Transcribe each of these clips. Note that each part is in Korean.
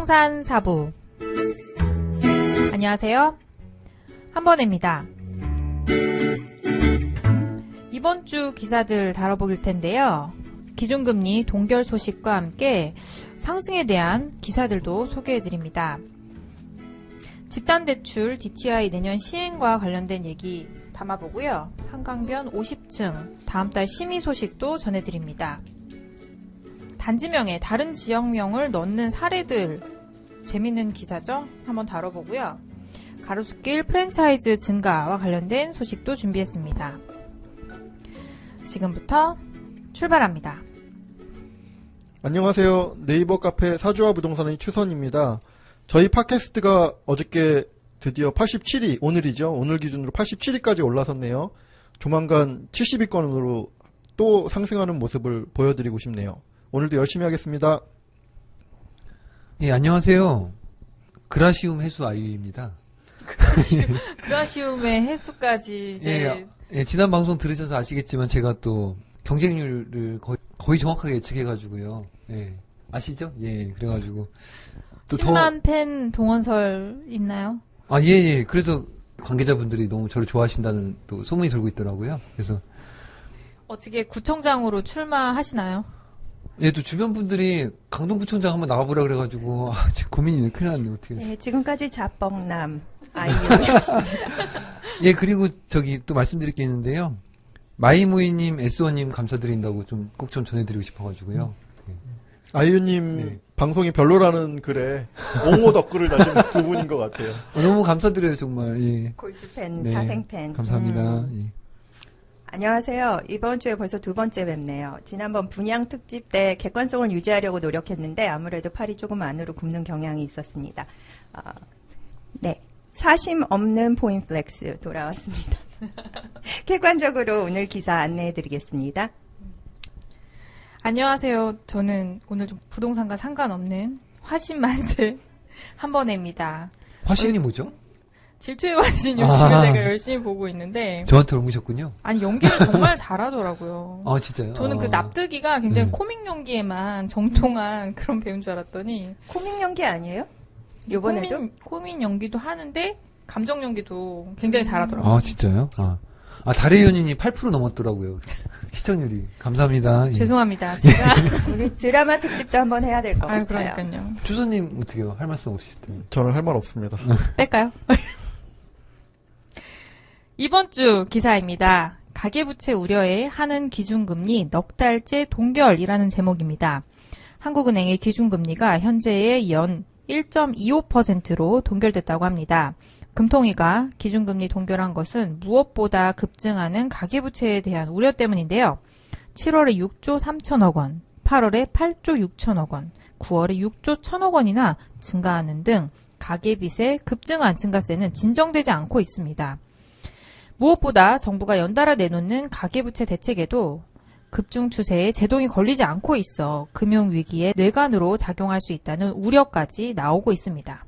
부동산 4부. 안녕하세요. 한번혜입니다. 이번 주 기사들 다뤄볼 텐데요. 기준금리 동결 소식과 함께 상승에 대한 기사들도 소개해드립니다. 집단대출 DTI 내년 시행과 관련된 얘기 담아보고요. 한강변 50층 다음 달 심의 소식도 전해드립니다. 단지명에 다른 지역명을 넣는 사례들 재밌는 기사죠? 한번 다뤄보고요. 가로수길 프랜차이즈 증가와 관련된 소식도 준비했습니다. 지금부터 출발합니다. 안녕하세요. 네이버 카페 사주와 부동산의 추선입니다. 저희 팟캐스트가 어저께 드디어 87위, 오늘이죠. 오늘 기준으로 87위까지 올라섰네요. 조만간 70위권으로 또 상승하는 모습을 보여드리고 싶네요. 오늘도 열심히 하겠습니다. 예, 안녕하세요. 그라시움 해수 아이유입니다. 그라시움의 해수까지 이제. 예, 지난 방송 들으셔서 아시겠지만 제가 또 경쟁률을 거의 정확하게 예측해가지고요. 예, 아시죠? 예, 그래가지고. 또 10만 팬 동원설 있나요? 아, 예. 그래서 관계자분들이 너무 저를 좋아하신다는 또 소문이 돌고 있더라고요. 그래서. 어떻게 구청장으로 출마하시나요? 예, 또 주변 분들이 강동구청장 한번 나가보라 그래가지고, 지금 고민이네. 큰일 났네. 어떻게 해서. 네, 지금까지 자뻑남 아이유였습니다. 예, 그리고 또 말씀드릴 게 있는데요. 마이무이님, S1님 감사드린다고 꼭 좀 전해드리고 싶어가지고요. 아이유님 네. 방송이 별로라는 글에 옹호 댓글을 다신 두 분인 것 같아요. 너무 감사드려요, 정말. 예. 골수팬, 네, 사생팬. 감사합니다. 예. 안녕하세요. 이번 주에 벌써 두 번째 뵙네요. 지난번 분양 특집 때 객관성을 유지하려고 노력했는데 아무래도 팔이 조금 안으로 굽는 경향이 있었습니다. 네. 사심 없는 포인플렉스 돌아왔습니다. 객관적으로 오늘 기사 안내해드리겠습니다. 안녕하세요. 저는 오늘 좀 부동산과 상관없는 화신만세 한번혜입니다. 화신이 뭐죠? 질투의 화신 요즘에 제가 열심히 보고 있는데. 저한테 옮으셨군요. 아니, 연기를 정말 잘하더라고요. 아, 진짜요? 저는 그 납득이가 굉장히 코믹 연기에만 정통한 그런 배우인 줄 알았더니. 코믹 연기 아니에요? 요번에도? 코믹 연기도 하는데, 감정 연기도 굉장히 잘하더라고요. 아, 진짜요? 달의 연인이 8% 넘었더라고요. 시청률이. 감사합니다. 예. 죄송합니다. 제가. 우리 드라마 특집도 한번 해야 될 것 같아요. 그러니까요. 추선님, 어떻게요? 할 말씀 없으실 텐데. 저는 할 말 없습니다. 뺄까요? 이번 주 기사입니다. 가계부채 우려에 하는 기준금리 넉 달째 동결이라는 제목입니다. 한국은행의 기준금리가 현재의 연 1.25%로 동결됐다고 합니다. 금통위가 기준금리 동결한 것은 무엇보다 급증하는 가계부채에 대한 우려 때문인데요. 7월에 6조 3천억 원, 8월에 8조 6천억 원, 9월에 6조 1천억 원이나 증가하는 등 가계빚의 급증한 증가세는 진정되지 않고 있습니다. 무엇보다 정부가 연달아 내놓는 가계부채 대책에도 급증 추세에 제동이 걸리지 않고 있어 금융위기의 뇌관으로 작용할 수 있다는 우려까지 나오고 있습니다.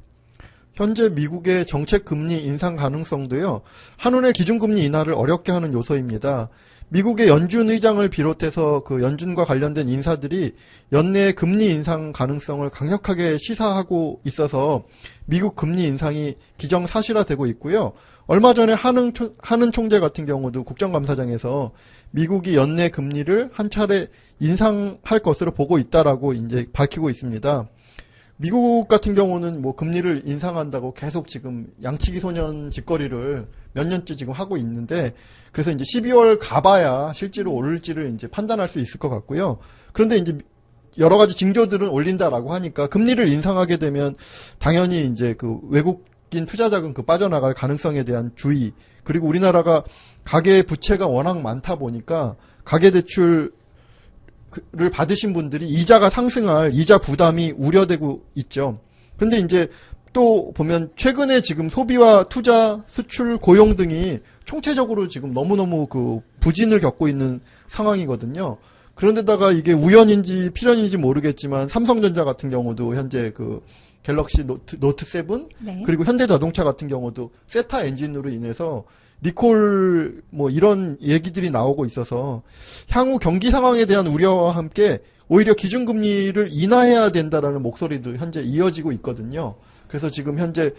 현재 미국의 정책 금리 인상 가능성도요. 한은의 기준금리 인하를 어렵게 하는 요소입니다. 미국의 연준 의장을 비롯해서 그 연준과 관련된 인사들이 연내 금리 인상 가능성을 강력하게 시사하고 있어서 미국 금리 인상이 기정사실화되고 있고요. 얼마 전에 한은 총재 같은 경우도 국정감사장에서 미국이 연내 금리를 한 차례 인상할 것으로 보고 있다라고 이제 밝히고 있습니다. 미국 같은 경우는 뭐 금리를 인상한다고 계속 지금 양치기 소년 짓거리를 몇 년째 지금 하고 있는데, 그래서 이제 12월 가봐야 실제로 오를지를 이제 판단할 수 있을 것 같고요. 그런데 이제 여러 가지 징조들은 올린다라고 하니까 금리를 인상하게 되면 당연히 이제 그 외국인 투자자금 그 빠져나갈 가능성에 대한 주의, 그리고 우리나라가 가계 부채가 워낙 많다 보니까 가계 대출 를 받으신 분들이 이자가 상승할 이자 부담이 우려되고 있죠. 그런데 이제 또 보면 최근에 지금 소비와 투자, 수출, 고용 등이 총체적으로 지금 너무너무 그 부진을 겪고 있는 상황이거든요. 그런데다가 이게 우연인지 필연인지 모르겠지만 삼성전자 같은 경우도 현재 그 갤럭시 노트 7 네. 그리고 현대자동차 같은 경우도 세타 엔진으로 인해서 리콜 뭐 이런 얘기들이 나오고 있어서 향후 경기 상황에 대한 우려와 함께 오히려 기준금리를 인하해야 된다라는 목소리도 현재 이어지고 있거든요. 그래서 지금 현재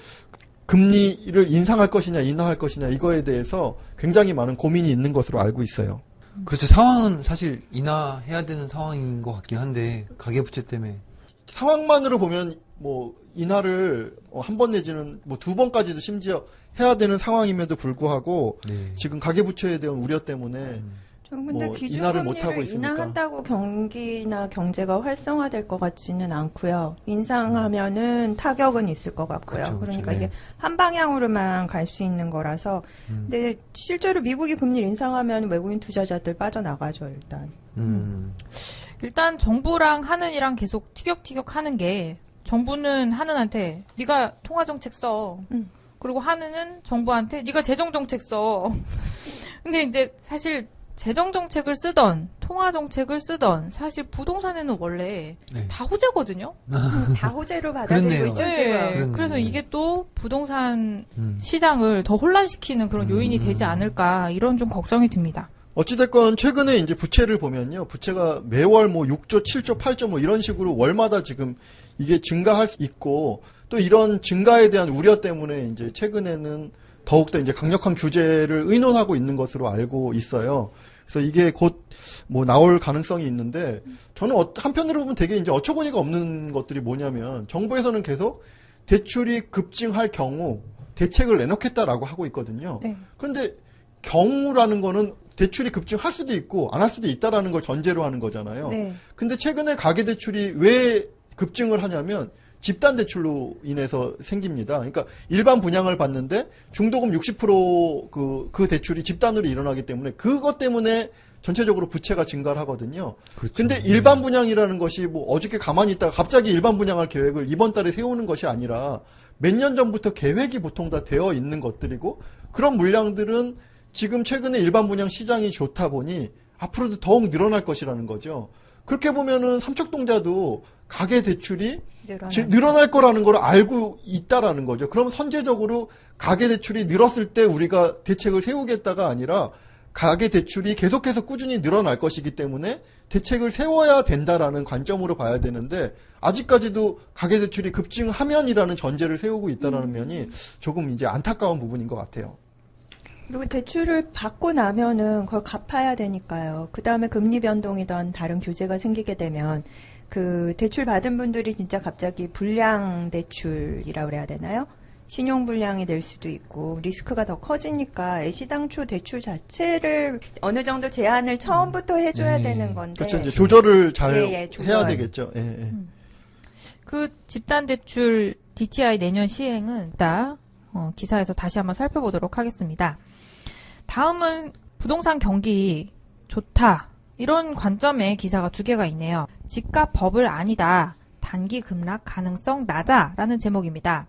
금리를 인상할 것이냐 인하할 것이냐 이거에 대해서 굉장히 많은 고민이 있는 것으로 알고 있어요. 그렇죠. 상황은 사실 인하해야 되는 상황인 것 같긴 한데 가계부채 때문에 상황만으로 보면 뭐 인하를 한 번 내지는 뭐 2번까지도 심지어 해야 되는 상황임에도 불구하고 네. 지금 가계부채에 대한 우려 때문에 저는 근데 뭐 인하를 못 하고 기준금리를 있으니까. 인하한다고 경기나 경제가 활성화될 것 같지는 않고요. 인상하면은 타격은 있을 것 같고요. 그쵸, 그쵸, 그러니까 네. 이게 한 방향으로만 갈 수 있는 거라서. 근데 실제로 미국이 금리를 인상하면 외국인 투자자들 빠져나가죠, 일단. 일단 정부랑 한은이랑 계속 티격티격 하는 게 정부는 한은한테 네가 통화정책 써. 그리고 한은은 정부한테 네가 재정정책 써. 근데 이제 사실 재정정책을 쓰던 통화정책을 쓰던 사실 부동산에는 원래 네. 다 호재거든요. 다 호재로 받아들이고 그렇네요. 있죠, 네. 지금. 그렇네요. 그래서 이게 또 부동산 시장을 더 혼란시키는 그런 요인이 되지 않을까 이런 좀 걱정이 듭니다. 어찌됐건 최근에 이제 부채를 보면요. 부채가 매월 뭐 6조, 7조, 8조 뭐 이런 식으로 월마다 지금 이게 증가할 수 있고 또 이런 증가에 대한 우려 때문에 이제 최근에는 더욱더 이제 강력한 규제를 의논하고 있는 것으로 알고 있어요. 그래서 이게 곧 뭐 나올 가능성이 있는데 저는 한편으로 보면 되게 이제 어처구니가 없는 것들이 뭐냐면 정부에서는 계속 대출이 급증할 경우 대책을 내놓겠다라고 하고 있거든요. 네. 그런데 경우라는 거는 대출이 급증할 수도 있고 안 할 수도 있다라는 걸 전제로 하는 거잖아요. 네. 근데 최근에 가계대출이 왜 급증을 하냐면 집단 대출로 인해서 생깁니다. 그러니까 일반 분양을 받는데 중도금 60% 그 대출이 집단으로 일어나기 때문에 그것 때문에 전체적으로 부채가 증가를 하거든요. 그렇죠. 근데 일반 분양이라는 것이 뭐 어저께 가만히 있다가 갑자기 일반 분양할 계획을 이번 달에 세우는 것이 아니라 몇 년 전부터 계획이 보통 다 되어 있는 것들이고 그런 물량들은 지금 최근에 일반 분양 시장이 좋다 보니 앞으로도 더욱 늘어날 것이라는 거죠. 그렇게 보면은 삼척동자도 가계 대출이 늘어날 거라는 걸 알고 있다라는 거죠. 그럼 선제적으로 가계 대출이 늘었을 때 우리가 대책을 세우겠다가 아니라 가계 대출이 계속해서 꾸준히 늘어날 것이기 때문에 대책을 세워야 된다라는 관점으로 봐야 되는데 아직까지도 가계 대출이 급증하면이라는 전제를 세우고 있다라는 면이 조금 이제 안타까운 부분인 것 같아요. 그리고 대출을 받고 나면은 그걸 갚아야 되니까요. 그 다음에 금리 변동이던 다른 규제가 생기게 되면 그 대출 받은 분들이 진짜 갑자기 불량 대출이라고 그래야 되나요? 신용 불량이 될 수도 있고 리스크가 더 커지니까 애시당초 대출 자체를 어느 정도 제한을 처음부터 해줘야 네. 되는 건데. 그렇죠. 이제 조절을 잘 조절. 해야 되겠죠. 예, 예. 그 집단 대출 DTI 내년 시행은 이따 기사에서 다시 한번 살펴보도록 하겠습니다. 다음은 부동산 경기 좋다. 이런 관점의 기사가 2개가 있네요. 집값 버블 아니다. 단기 급락 가능성 낮아라는 제목입니다.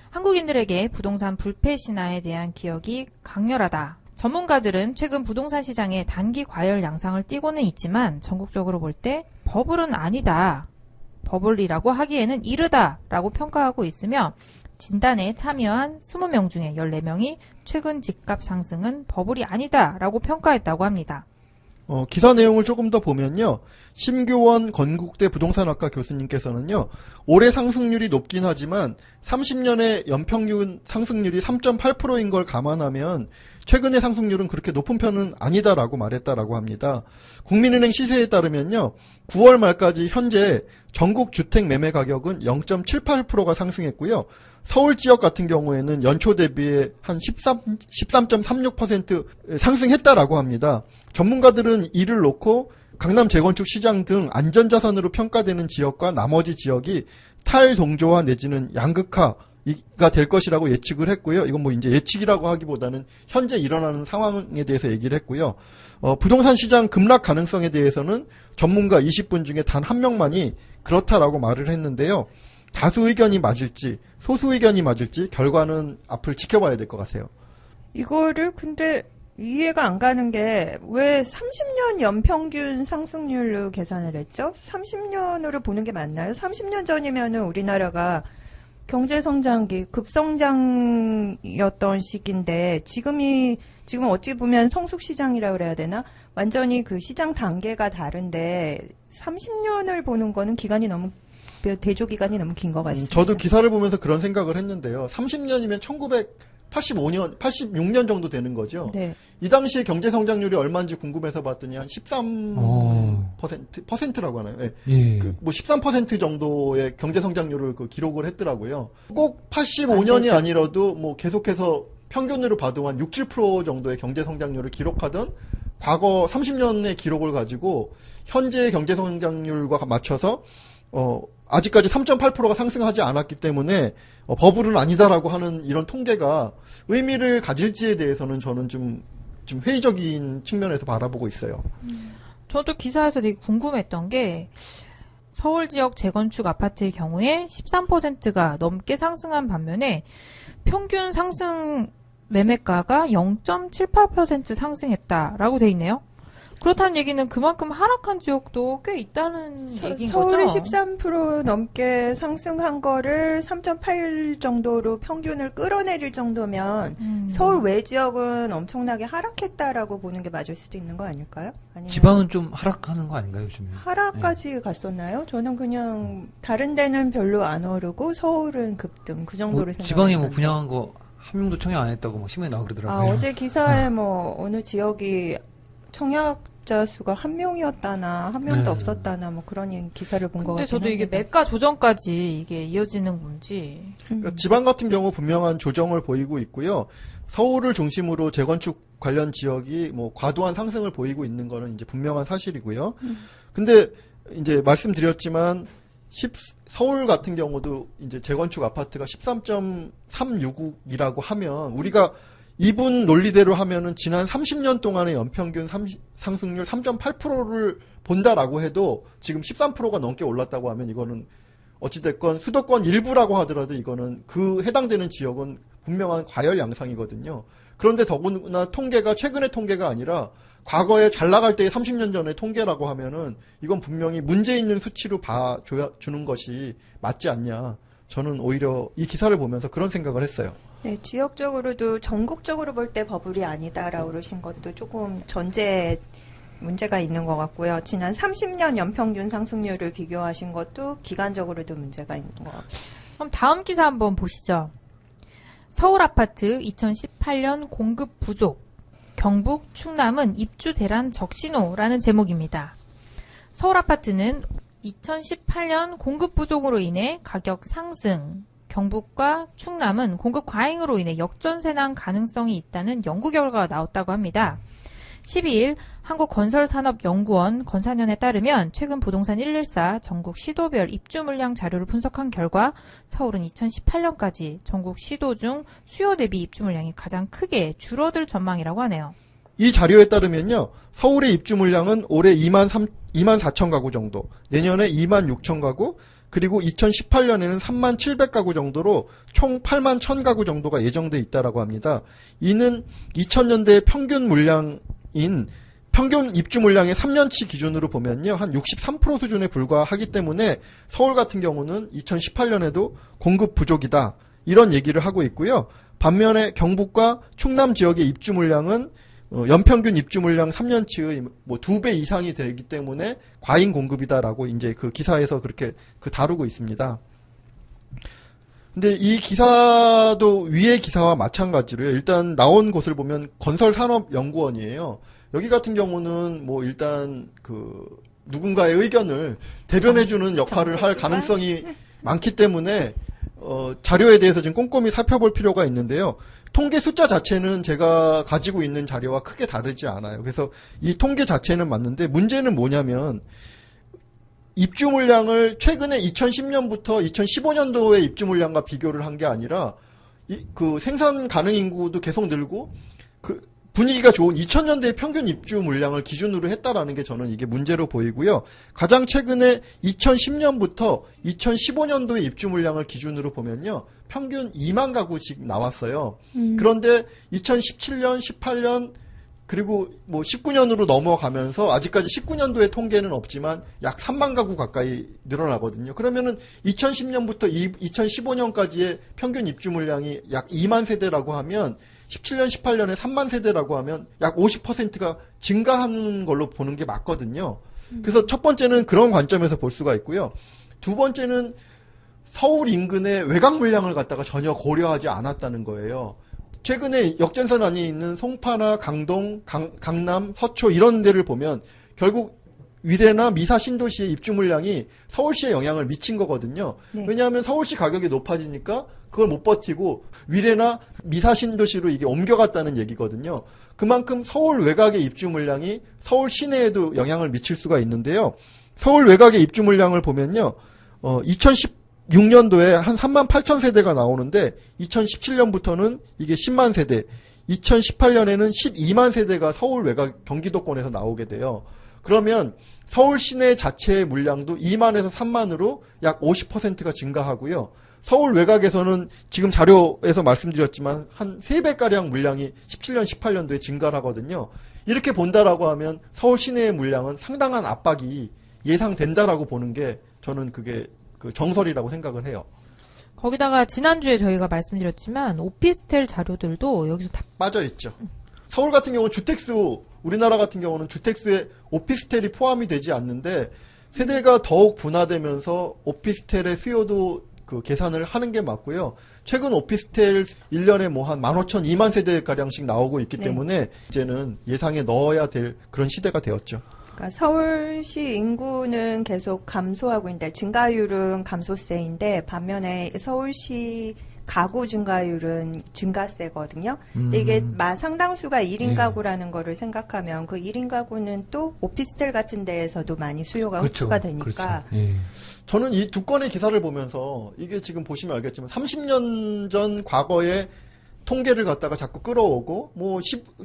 한국인들에게 부동산 불패 신화에 대한 기억이 강렬하다. 전문가들은 최근 부동산 시장에 단기 과열 양상을 띠고는 있지만 전국적으로 볼 때 버블은 아니다. 버블이라고 하기에는 이르다라고 평가하고 있으며 진단에 참여한 20명 중에 14명이 최근 집값 상승은 버블이 아니다라고 평가했다고 합니다. 기사 내용을 조금 더 보면요. 심교원 건국대 부동산학과 교수님께서는요. 올해 상승률이 높긴 하지만 30년의 연평균 상승률이 3.8%인 걸 감안하면 최근의 상승률은 그렇게 높은 편은 아니다라고 말했다라고 합니다. 국민은행 시세에 따르면요. 9월 말까지 현재 전국 주택 매매 가격은 0.78%가 상승했고요. 서울 지역 같은 경우에는 연초 대비해 한 13.36% 상승했다라고 합니다. 전문가들은 이를 놓고 강남 재건축 시장 등 안전자산으로 평가되는 지역과 나머지 지역이 탈동조화 내지는 양극화가 될 것이라고 예측을 했고요. 이건 뭐 이제 예측이라고 하기보다는 현재 일어나는 상황에 대해서 얘기를 했고요. 부동산 시장 급락 가능성에 대해서는 전문가 20분 중에 단 한 명만이 그렇다라고 말을 했는데요. 다수 의견이 맞을지 소수 의견이 맞을지 결과는 앞을 지켜봐야 될 것 같아요. 이거를 근데 이해가 안 가는 게 왜 30년 연평균 상승률로 계산을 했죠? 30년으로 보는 게 맞나요? 30년 전이면은 우리나라가 경제 성장기 급성장이었던 시기인데 지금이 지금 어찌 보면 성숙시장이라고 그래야 되나? 완전히 그 시장 단계가 다른데 30년을 보는 거는 기간이 너무 대조 기간이 너무 긴 것 같습니다. 저도 기사를 보면서 그런 생각을 했는데요. 30년이면 1985년, 86년 정도 되는 거죠. 네. 이 당시에 경제 성장률이 얼마인지 궁금해서 봤더니 한 13%라고 하나요? 네. 예. 뭐 13% 정도의 경제 성장률을 기록을 했더라고요. 꼭 85년이 아니라도 뭐 계속해서 평균으로 봐도 한 6, 7% 정도의 경제 성장률을 기록하던 과거 30년의 기록을 가지고 현재의 경제 성장률과 맞춰서 아직까지 3.8%가 상승하지 않았기 때문에 버블은 아니다라고 하는 이런 통계가 의미를 가질지에 대해서는 저는 좀 회의적인 측면에서 바라보고 있어요. 저도 기사에서 되게 궁금했던 게 서울 지역 재건축 아파트의 경우에 13%가 넘게 상승한 반면에 평균 상승 매매가가 0.78% 상승했다라고 돼 있네요. 그렇다는 얘기는 그만큼 하락한 지역도 꽤 있다는 얘기인 서울이 거죠? 13% 넘게 상승한 거를 3.8 정도로 평균을 끌어내릴 정도면 서울 외 지역은 엄청나게 하락했다라고 보는 게 맞을 수도 있는 거 아닐까요? 아니면 지방은 좀 하락하는 거 아닌가요, 요즘에? 하락까지 갔었나요? 저는 그냥 다른 데는 별로 안 오르고 서울은 급등 그 정도로 생각했어요. 지방에 뭐 분양한 거 한 명도 청약 안 했다고 막 신문에 나오고 그러더라고요. 어제 기사에 뭐 어느 지역이 청약자 수가 한 명이었다나 한 명도 네. 없었다나 뭐 그런 기사를 본 것 같아요. 근데 저도 이게 매가 조정까지 이게 이어지는 건지. 그러니까 지방 같은 경우 분명한 조정을 보이고 있고요. 서울을 중심으로 재건축 관련 지역이 뭐 과도한 상승을 보이고 있는 거는 이제 분명한 사실이고요. 근데 이제 말씀드렸지만 서울 같은 경우도 이제 재건축 아파트가 13.366이라고 하면 우리가 이분 논리대로 하면은 지난 30년 동안의 연평균 상승률 3.8%를 본다라고 해도 지금 13%가 넘게 올랐다고 하면 이거는 어찌됐건 수도권 일부라고 하더라도 이거는 그 해당되는 지역은 분명한 과열 양상이거든요. 그런데 더구나 통계가 최근의 통계가 아니라 과거에 잘 나갈 때의 30년 전의 통계라고 하면은 이건 분명히 문제 있는 수치로 주는 것이 맞지 않냐. 저는 오히려 이 기사를 보면서 그런 생각을 했어요. 네, 지역적으로도 전국적으로 볼 때 버블이 아니다라고 그러신 것도 조금 전제 문제가 있는 것 같고요. 지난 30년 연평균 상승률을 비교하신 것도 기간적으로도 문제가 있는 것 같고요. 그럼 다음 기사 한번 보시죠. 서울 아파트 2018년 공급 부족. 경북, 충남은 입주 대란 적신호라는 제목입니다. 서울 아파트는 2018년 공급 부족으로 인해 가격 상승, 경북과 충남은 공급 과잉으로 인해 역전세난 가능성이 있다는 연구 결과가 나왔다고 합니다. 12일 한국건설산업연구원 건사년에 따르면 최근 부동산 114 전국 시도별 입주 물량 자료를 분석한 결과 서울은 2018년까지 전국 시도 중 수요 대비 입주 물량이 가장 크게 줄어들 전망이라고 하네요. 이 자료에 따르면요. 서울의 입주 물량은 올해 2만 4천 가구 정도, 내년에 2만 6천 가구, 그리고 2018년에는 3만 700가구 정도로 총 8만 1천 가구 정도가 예정돼 있다라고 합니다. 이는 2000년대 평균 입주 물량의 3년치 기준으로 보면요. 한 63% 수준에 불과하기 때문에 서울 같은 경우는 2018년에도 공급 부족이다. 이런 얘기를 하고 있고요. 반면에 경북과 충남 지역의 입주 물량은 연평균 입주 물량 3년치의 뭐 2배 이상이 되기 때문에 과잉 공급이다라고 이제 그 기사에서 그렇게 다루고 있습니다. 근데 이 기사도 위의 기사와 마찬가지로요. 일단 나온 곳을 보면 건설산업연구원이에요. 여기 같은 경우는 뭐 일단 누군가의 의견을 대변해주는 역할을 할 가능성이 많기 때문에 자료에 대해서 좀 꼼꼼히 살펴볼 필요가 있는데요. 통계 숫자 자체는 제가 가지고 있는 자료와 크게 다르지 않아요. 그래서 이 통계 자체는 맞는데 문제는 뭐냐면 입주 물량을 최근에 2010년부터 2015년도의 입주 물량과 비교를 한 게 아니라 생산 가능 인구도 계속 늘고 분위기가 좋은 2000년대의 평균 입주 물량을 기준으로 했다라는 게 저는 이게 문제로 보이고요. 가장 최근에 2010년부터 2015년도의 입주 물량을 기준으로 보면요. 평균 2만 가구씩 나왔어요. 그런데 2017년, 18년, 그리고 뭐 19년으로 넘어가면서 아직까지 19년도의 통계는 없지만 약 3만 가구 가까이 늘어나거든요. 그러면은 2010년부터 2015년까지의 평균 입주 물량이 약 2만 세대라고 하면 17년, 18년에 3만 세대라고 하면 약 50%가 증가한 걸로 보는 게 맞거든요. 그래서 첫 번째는 그런 관점에서 볼 수가 있고요. 두 번째는 서울 인근의 외곽 물량을 갖다가 전혀 고려하지 않았다는 거예요. 최근에 역전선 안에 있는 송파나 강동, 강남, 서초 이런 데를 보면 결국 위례나 미사 신도시의 입주 물량이 서울시에 영향을 미친 거거든요. 네. 왜냐하면 서울시 가격이 높아지니까 그걸 못 버티고 위례나 미사 신도시로 이게 옮겨갔다는 얘기거든요. 그만큼 서울 외곽의 입주 물량이 서울 시내에도 영향을 미칠 수가 있는데요. 서울 외곽의 입주 물량을 보면요. 2016년도에 한 3만 8천 세대가 나오는데 2017년부터는 이게 10만 세대, 2018년에는 12만 세대가 서울 외곽 경기도권에서 나오게 돼요. 그러면 서울 시내 자체의 물량도 2만에서 3만으로 약 50%가 증가하고요. 서울 외곽에서는 지금 자료에서 말씀드렸지만 한 3배가량 물량이 17년, 18년도에 증가를 하거든요. 이렇게 본다라고 하면 서울 시내의 물량은 상당한 압박이 예상된다라고 보는 게 저는 그게 그 정설이라고 생각을 해요. 거기다가 지난주에 저희가 말씀드렸지만 오피스텔 자료들도 여기서 다 빠져있죠. 서울 같은 경우는 주택수, 우리나라 같은 경우는 주택수에 오피스텔이 포함이 되지 않는데 세대가 더욱 분화되면서 오피스텔의 수요도 그 계산을 하는 게 맞고요. 최근 오피스텔 1년에 뭐 한 15,000, 2만 세대가량씩 나오고 있기 네. 때문에 이제는 예상에 넣어야 될 그런 시대가 되었죠. 그러니까 서울시 인구는 계속 감소하고 있는데 증가율은 감소세인데 반면에 서울시 가구 증가율은 증가세거든요. 근데 이게 상당수가 1인 네. 가구라는 거를 생각하면 그 1인 가구는 또 오피스텔 같은 데에서도 많이 수요가 그렇죠. 흡수가 되니까 그렇죠. 예. 저는 이 두 건의 기사를 보면서 이게 지금 보시면 알겠지만 30년 전 과거의 통계를 갖다가 자꾸 끌어오고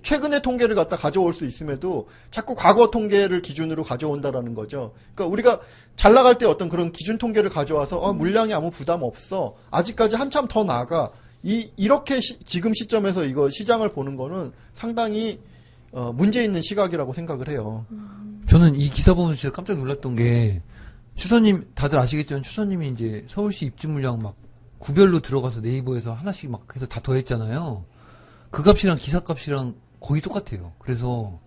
최근의 통계를 갖다 가져올 수 있음에도 자꾸 과거 통계를 기준으로 가져온다라는 거죠. 그러니까 우리가 잘 나갈 때 어떤 그런 기준 통계를 가져와서 물량이 아무 부담 없어. 아직까지 한참 더 나아가. 이렇게 지금 시점에서 이거 시장을 보는 거는 상당히 문제 있는 시각이라고 생각을 해요. 저는 이 기사 보면서 진짜 깜짝 놀랐던 게 추서님 다들 아시겠지만 추서님이 이제 서울시 입주 물량 막 구별로 들어가서 네이버에서 하나씩 막 해서 다 더했잖아요. 그 값이랑 기사 값이랑 거의 똑같아요. 그래서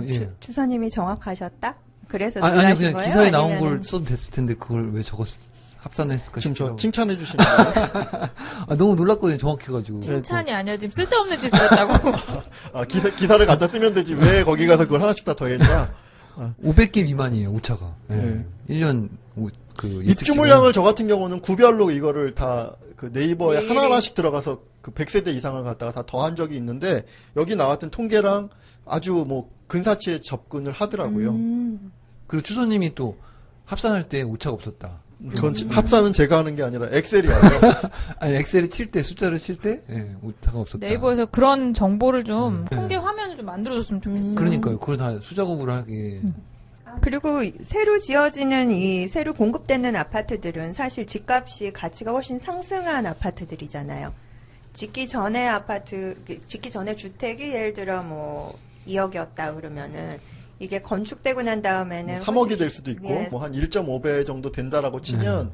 예. 추서님이 정확하셨다? 그래서 아니요 놀라신 그냥 거예요? 기사에 나온 아니면은- 걸 써도 됐을 텐데 그걸 왜 저거 합산했을까 지금 저 싶더라고요. 칭찬해 주시면 너무 놀랐거든요. 정확해가지고. 칭찬이 아니라 지금 쓸데없는 짓을 했다고. 기사를 갖다 쓰면 되지 왜 거기 가서 그걸 하나씩 다 더했냐. 500개 미만이에요. 오차가. 예. 네. 1년 입주 물량을 저 같은 경우는 구별로 이거를 다 그 네이버에 일일이. 하나하나씩 들어가서 그 100세대 이상을 갖다가 다 더한 적이 있는데 여기 나왔던 통계랑 아주 근사치에 접근을 하더라고요. 그리고 추서님이 또 합산할 때 오차가 없었다. 그건 합산은 제가 하는 게 아니라 엑셀이 하죠. 아니 엑셀을 칠 때 숫자를 칠 때 오차가 없었다. 네이버에서 그런 정보를 좀 통계 화면을 좀 만들어줬으면 좋겠어요. 그러니까요. 그걸 다 수작 업으로 하게. 그리고 새로 지어지는 새로 공급되는 아파트들은 사실 집값이 가치가 훨씬 상승한 아파트들이잖아요. 짓기 전에 주택이 예를 들어 2억이었다 그러면은 이게 건축되고 난 다음에는 3억이 될 수도 있고 예. 한 1.5배 정도 된다라고 치면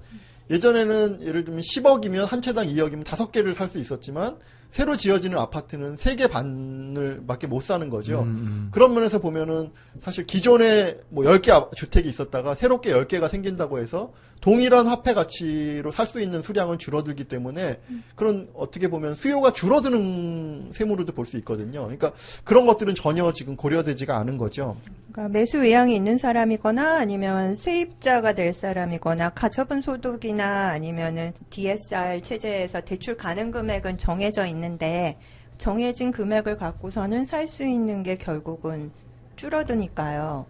예전에는 예를 들면 10억이면 한 채당 2억이면 5개를 살 수 있었지만 새로 지어지는 아파트는 3개 반을 밖에 못 사는 거죠. 그런 면에서 보면은 사실 기존에 10개 주택이 있었다가 새롭게 10개가 생긴다고 해서 동일한 화폐 가치로 살 수 있는 수량은 줄어들기 때문에 그런 어떻게 보면 수요가 줄어드는 셈으로도 볼 수 있거든요. 그러니까 그런 것들은 전혀 지금 고려되지가 않은 거죠. 그러니까 매수 의향이 있는 사람이거나 아니면 세입자가 될 사람이거나 가처분 소득이나 아니면은 DSR 체제에서 대출 가능 금액은 정해져 있는데 정해진 금액을 갖고서는 살 수 있는 게 결국은 줄어드니까요.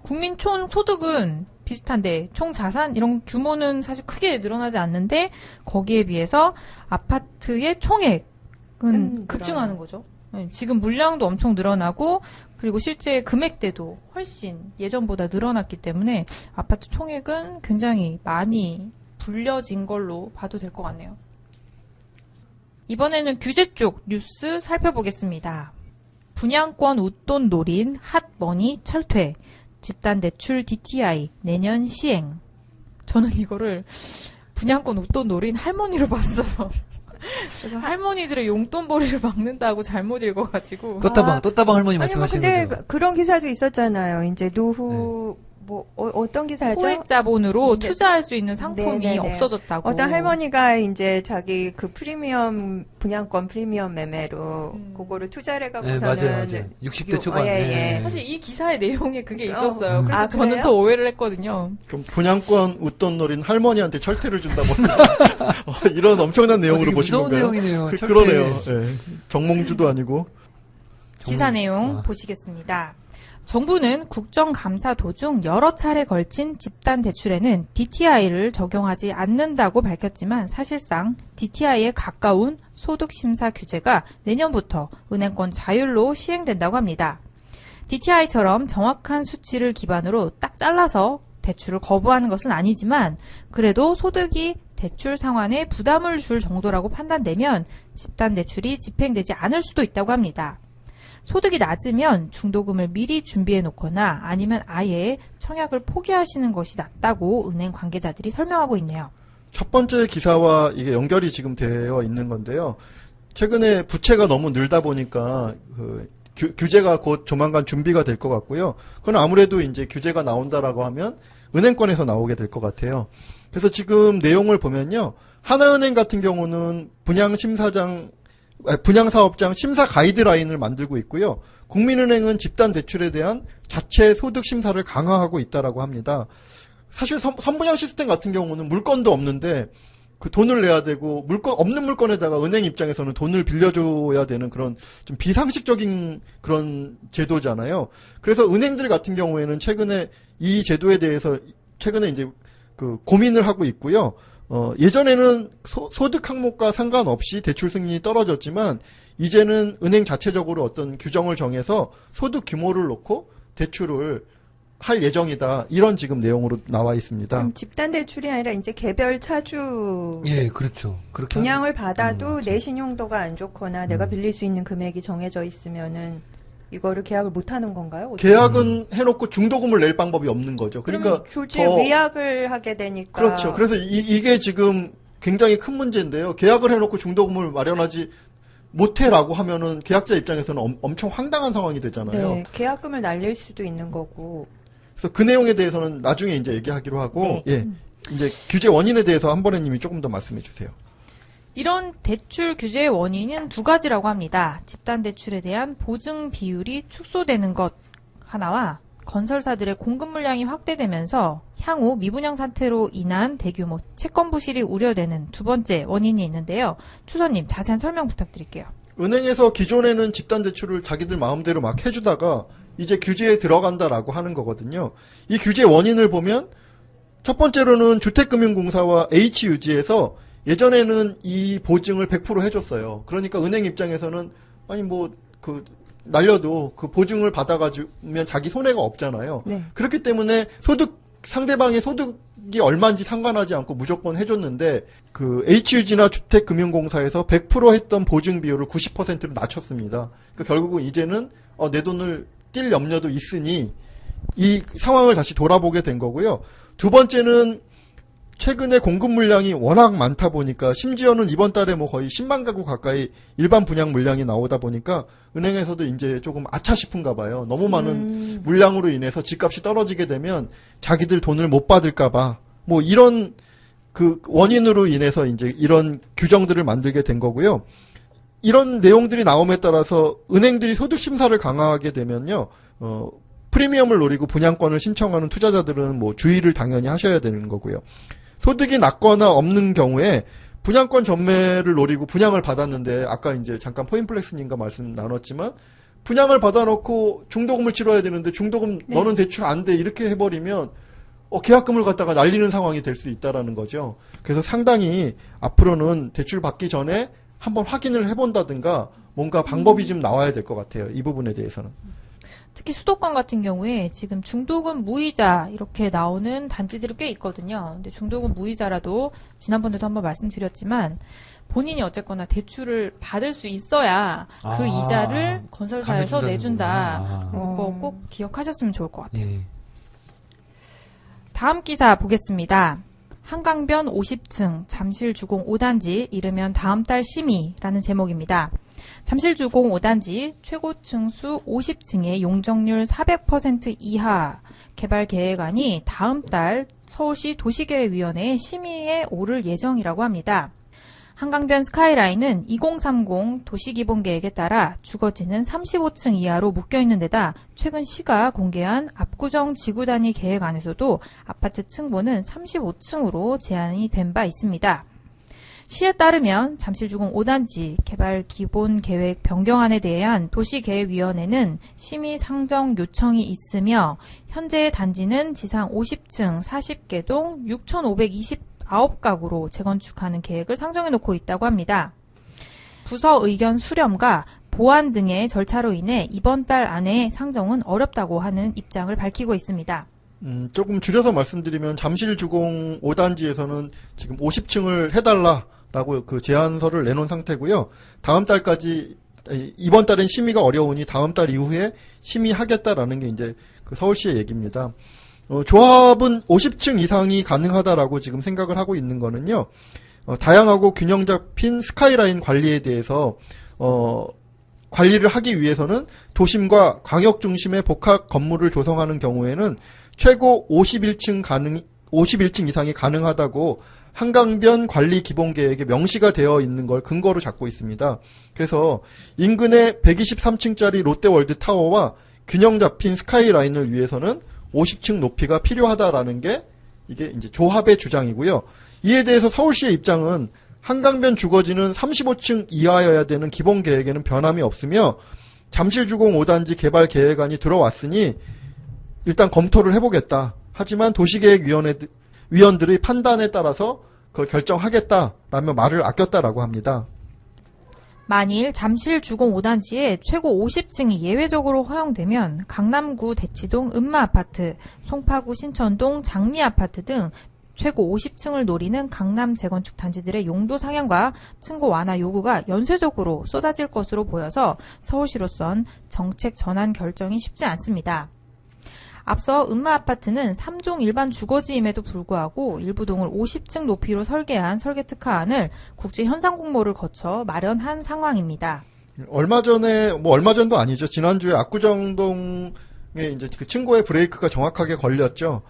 국민 총 소득은 비슷한데 총 자산 이런 규모는 사실 크게 늘어나지 않는데 거기에 비해서 아파트의 총액은 급증하는 거죠. 네, 지금 물량도 엄청 늘어나고 그리고 실제 금액대도 훨씬 예전보다 늘어났기 때문에 아파트 총액은 굉장히 많이 불려진 걸로 봐도 될 것 같네요. 이번에는 규제 쪽 뉴스 살펴보겠습니다. 분양권 웃돈 노린 핫머니 철퇴. 집단대출 DTI 내년 시행. 저는 이거를 분양권 웃돈 노린 할머니로 봤어요. 그래서 할머니들의 용돈벌이를 막는다고 잘못 읽어가지고. 떴다방 할머니 아니, 뭐 말씀하시는 근데 거죠? 그런 기사도 있었잖아요. 이제 노후 어떤 기사였죠? 소액 자본으로 네. 투자할 수 있는 상품이 네. 없어졌다고. 어떤 할머니가 이제 자기 그 프리미엄 분양권 프리미엄 매매로 그거를 투자를 해갖고서는 맞아요. 60대 초반. 예. 사실 이 기사의 내용에 그게 있었어요. 그래서 아, 저는 그래요? 더 오해를 했거든요. 그럼 분양권 웃돈 노린 할머니한테 철퇴를 준다 뭐 이런 엄청난 내용으로 보신 무서운 건가요? 내용이네요. 철퇴. 그러네요. 예. 정몽주도 아니고. 기사 내용 보시겠습니다. 정부는 국정감사 도중 여러 차례 걸친 집단 대출에는 DTI를 적용하지 않는다고 밝혔지만 사실상 DTI에 가까운 소득심사 규제가 내년부터 은행권 자율로 시행된다고 합니다. DTI처럼 정확한 수치를 기반으로 딱 잘라서 대출을 거부하는 것은 아니지만 그래도 소득이 대출 상환에 부담을 줄 정도라고 판단되면 집단 대출이 집행되지 않을 수도 있다고 합니다. 소득이 낮으면 중도금을 미리 준비해 놓거나 아니면 아예 청약을 포기하시는 것이 낫다고 은행 관계자들이 설명하고 있네요. 첫 번째 기사와 이게 연결이 지금 되어 있는 건데요. 최근에 부채가 너무 늘다 보니까 규제가 곧 조만간 준비가 될 것 같고요. 그건 아무래도 이제 규제가 나온다라고 하면 은행권에서 나오게 될 것 같아요. 그래서 지금 내용을 보면요. 하나은행 같은 경우는 분양사업장 심사 가이드라인을 만들고 있고요. 국민은행은 집단 대출에 대한 자체 소득 심사를 강화하고 있다라고 합니다. 사실 선분양 시스템 같은 경우는 물건도 없는데 그 돈을 내야 되고 없는 물건에다가 은행 입장에서는 돈을 빌려줘야 되는 그런 좀 비상식적인 그런 제도잖아요. 그래서 은행들 같은 경우에는 최근에 이 제도에 대해서 최근에 이제 그 고민을 하고 있고요. 예전에는 소득 항목과 상관없이 대출 승인이 떨어졌지만 이제는 은행 자체적으로 어떤 규정을 정해서 소득 규모를 놓고 대출을 할 예정이다. 이런 지금 내용으로 나와 있습니다. 집단 대출이 아니라 이제 개별 차주 예, 그렇죠. 그렇게 분양을 받아도 내 신용도가 안 좋거나 내가 빌릴 수 있는 금액이 정해져 있으면은 이거를 계약을 못 하는 건가요? 계약은 해놓고 중도금을 낼 방법이 없는 거죠. 그러니까 졸지에 위약을 하게 되니까. 그렇죠. 그래서 이게 지금 굉장히 큰 문제인데요. 계약을 해놓고 중도금을 마련하지 못해라고 하면은 계약자 입장에서는 엄청 황당한 상황이 되잖아요. 네, 계약금을 날릴 수도 있는 거고. 그래서 그 내용에 대해서는 나중에 이제 얘기하기로 하고, 네. 예. 이제 규제 원인에 대해서 한번혜님이 조금 더 말씀해 주세요. 이런 대출 규제의 원인은 두 가지라고 합니다. 집단 대출에 대한 보증 비율이 축소되는 것 하나와 건설사들의 공급 물량이 확대되면서 향후 미분양 사태로 인한 대규모 채권 부실이 우려되는 두 번째 원인이 있는데요. 추선님 자세한 설명 부탁드릴게요. 은행에서 기존에는 집단 대출을 자기들 마음대로 막 해주다가 이제 규제에 들어간다라고 하는 거거든요. 이 규제 원인을 보면 첫 번째로는 주택금융공사와 H유지에서 예전에는 이 보증을 100% 해줬어요. 그러니까 은행 입장에서는 아니 날려도 그 보증을 받아가지면 자기 손해가 없잖아요. 네. 그렇기 때문에 상대방의 소득이 얼마인지 상관하지 않고 무조건 해줬는데 그 H유지나 주택금융공사에서 100% 했던 보증 비율을 90%로 낮췄습니다. 그러니까 결국은 이제는 내 돈을 뛸 염려도 있으니 이 상황을 다시 돌아보게 된 거고요. 두 번째는 최근에 공급 물량이 워낙 많다 보니까 심지어는 이번 달에 거의 10만 가구 가까이 일반 분양 물량이 나오다 보니까 은행에서도 이제 조금 아차 싶은가 봐요. 너무 많은 물량으로 인해서 집값이 떨어지게 되면 자기들 돈을 못 받을까 봐 이런 그 원인으로 인해서 이제 이런 규정들을 만들게 된 거고요. 이런 내용들이 나옴에 따라서 은행들이 소득 심사를 강화하게 되면요. 프리미엄을 노리고 분양권을 신청하는 투자자들은 주의를 당연히 하셔야 되는 거고요. 소득이 낮거나 없는 경우에 분양권 전매를 노리고 분양을 받았는데 아까 이제 잠깐 포인플렉스님과 말씀 나눴지만 분양을 받아놓고 중도금을 치러야 되는데 중도금 너는 대출 안 돼 이렇게 해버리면 계약금을 갖다가 날리는 상황이 될 수 있다라는 거죠. 그래서 상당히 앞으로는 대출 받기 전에 한번 확인을 해본다든가 뭔가 방법이 좀 나와야 될 것 같아요. 이 부분에 대해서는. 특히 수도권 같은 경우에 지금 중도금 무이자 이렇게 나오는 단지들이 꽤 있거든요. 근데 중도금 무이자라도 지난번에도 한번 말씀드렸지만 본인이 어쨌거나 대출을 받을 수 있어야 그 이자를 건설사에서 내준다. 그거 꼭 기억하셨으면 좋을 것 같아요. 예. 다음 기사 보겠습니다. 한강변 50층 잠실주공 5단지 이르면 다음 달 심의라는 제목입니다. 잠실주공 5단지 최고층 수 50층의 용적률 400% 이하 개발 계획안이 다음 달 서울시 도시계획위원회에 심의에 오를 예정이라고 합니다. 한강변 스카이라인은 2030 도시기본계획에 따라 주거지는 35층 이하로 묶여있는 데다 최근 시가 공개한 압구정 지구단위 계획안에서도 아파트 층보는 35층으로 제한이 된 바 있습니다. 시에 따르면 잠실주공 5단지 개발 기본계획 변경안에 대한 도시계획위원회는 심의 상정 요청이 있으며 현재 단지는 지상 50층 40개 동 6,529가구로 재건축하는 계획을 상정해 놓고 있다고 합니다. 부서 의견 수렴과 보완 등의 절차로 인해 이번 달 안에 상정은 어렵다고 하는 입장을 밝히고 있습니다. 조금 줄여서 말씀드리면 잠실주공 5단지에서는 지금 50층을 해달라라고 그 제안서를 내놓은 상태고요. 다음 달까지 이번 달엔 심의가 어려우니 다음 달 이후에 심의하겠다라는 게 이제 그 서울시의 얘기입니다. 조합은 50층 이상이 가능하다라고 지금 생각을 하고 있는 거는요. 다양하고 균형 잡힌 스카이라인 관리에 대해서 관리를 하기 위해서는 도심과 광역 중심의 복합 건물을 조성하는 경우에는 최고 51층 이상이 가능하다고 한강변 관리 기본 계획에 명시가 되어 있는 걸 근거로 잡고 있습니다. 그래서 인근의 123층짜리 롯데월드 타워와 균형 잡힌 스카이라인을 위해서는 50층 높이가 필요하다라는 게 이게 이제 조합의 주장이고요. 이에 대해서 서울시의 입장은 한강변 주거지는 35층 이하여야 되는 기본 계획에는 변함이 없으며 잠실주공 5단지 개발 계획안이 들어왔으니 일단 검토를 해보겠다. 하지만 도시계획위원들의 판단에 따라서 그걸 결정하겠다라며 말을 아꼈다라고 합니다. 만일 잠실주공 5단지에 최고 50층이 예외적으로 허용되면 강남구 대치동 은마아파트, 송파구 신천동 장미아파트 등 최고 50층을 노리는 강남 재건축 단지들의 용도 상향과 층고 완화 요구가 연쇄적으로 쏟아질 것으로 보여서 서울시로선 정책 전환 결정이 쉽지 않습니다. 앞서 은마아파트는 3종 일반 주거지임에도 불구하고 일부 동을 50층 높이로 설계한 설계특화안을 국제현상공모를 거쳐 마련한 상황입니다. 얼마 전도 아니죠. 지난주에 압구정동에 이제 그 층고의 브레이크가 정확하게 걸렸죠.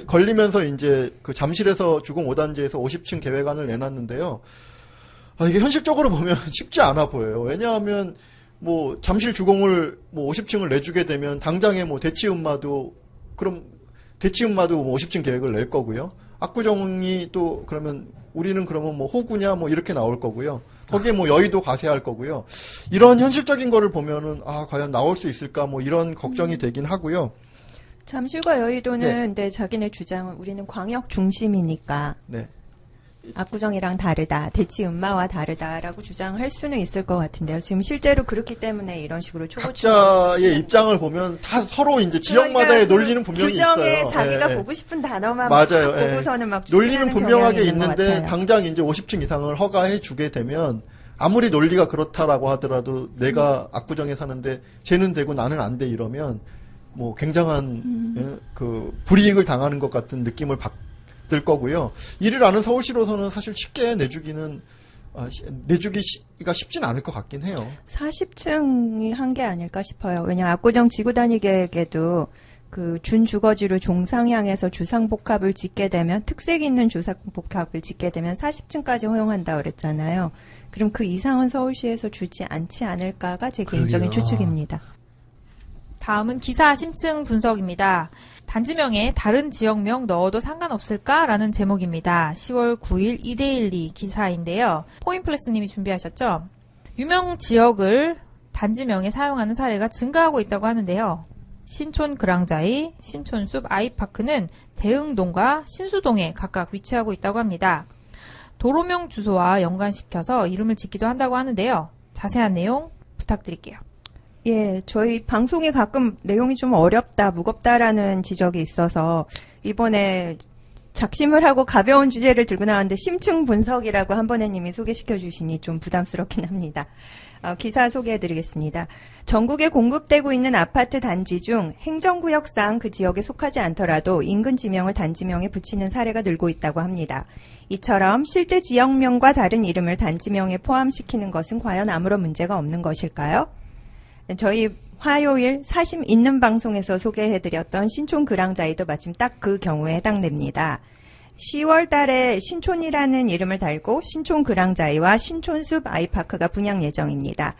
걸리면서 이제 그 잠실에서 주공 5단지에서 50층 계획안을 내놨는데요. 이게 현실적으로 보면 쉽지 않아 보여요. 왜냐하면 잠실 주공을 50층을 내주게 되면 당장에 대치은마도 50층 계획을 낼 거고요. 압구정이 또 그러면 우리는 그러면 호구냐 이렇게 나올 거고요. 거기에 여의도 가세할 거고요. 이런 현실적인 거를 보면은 과연 나올 수 있을까 이런 걱정이 되긴 하고요. 잠실과 여의도는 네, 자기네 주장은 우리는 광역 중심이니까. 네. 압구정이랑 다르다, 대치 음마와 다르다라고 주장할 수는 있을 것 같은데요. 지금 실제로 그렇기 때문에 이런 식으로 각자의 입장을 보면 다 서로 이제 지역마다의 논리는 분명히 규정에 있어요. 자기가 보고 싶은 단어만 맞아요. 보고서는 막 논리는 분명하게 있는데 당장 이제 50층 이상을 허가해 주게 되면 아무리 논리가 그렇다라고 하더라도 내가 압구정에 사는데 쟤는 되고 나는 안 돼 이러면 굉장한 그 불이익을 당하는 것 같은 느낌을 들 거고요. 이를 아는 서울시로서는 사실 쉽게 내주기가 쉽진 않을 것 같긴 해요. 40층이 한 게 아닐까 싶어요. 왜냐하면 압구정 지구단위 계획에도 그 준주거지로 종상향해서 주상복합을 짓게 되면 특색 있는 주상복합을 짓게 되면 40층까지 허용한다 그랬잖아요. 그럼 그 이상은 서울시에서 주지 않지 않을까가 제 개인적인 추측입니다. 다음은 기사 심층 분석입니다. 단지명에 다른 지역명 넣어도 상관없을까라는 제목입니다. 10월 9일 2대12 기사인데요. 포인플러스님이 준비하셨죠? 유명 지역을 단지명에 사용하는 사례가 증가하고 있다고 하는데요. 신촌 그랑자이, 신촌숲 아이파크는 대흥동과 신수동에 각각 위치하고 있다고 합니다. 도로명 주소와 연관시켜서 이름을 짓기도 한다고 하는데요. 자세한 내용 부탁드릴게요. 예, 저희 방송에 가끔 내용이 좀 어렵다, 무겁다라는 지적이 있어서 이번에 작심을 하고 가벼운 주제를 들고 나왔는데 심층 분석이라고 한 번에 님이 소개시켜 주시니 좀 부담스럽긴 합니다. 기사 소개해드리겠습니다. 전국에 공급되고 있는 아파트 단지 중 행정구역상 그 지역에 속하지 않더라도 인근 지명을 단지명에 붙이는 사례가 늘고 있다고 합니다. 이처럼 실제 지역명과 다른 이름을 단지명에 포함시키는 것은 과연 아무런 문제가 없는 것일까요? 저희 화요일 사심 있는 방송에서 소개해드렸던 신촌 그랑자이도 마침 딱 그 경우에 해당됩니다. 10월 달에 신촌이라는 이름을 달고 신촌 그랑자이와 신촌숲 아이파크가 분양 예정입니다.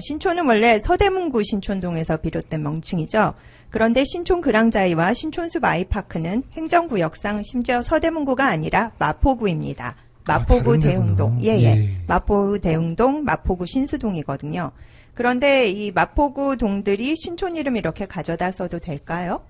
신촌은 원래 서대문구 신촌동에서 비롯된 명칭이죠. 그런데 신촌 그랑자이와 신촌숲 아이파크는 행정구역상 심지어 서대문구가 아니라 마포구입니다. 마포구 대흥동. 예. 마포구 대흥동, 마포구 신수동이거든요. 그런데 이 마포구 동들이 신촌 이름 이렇게 가져다 써도 될까요?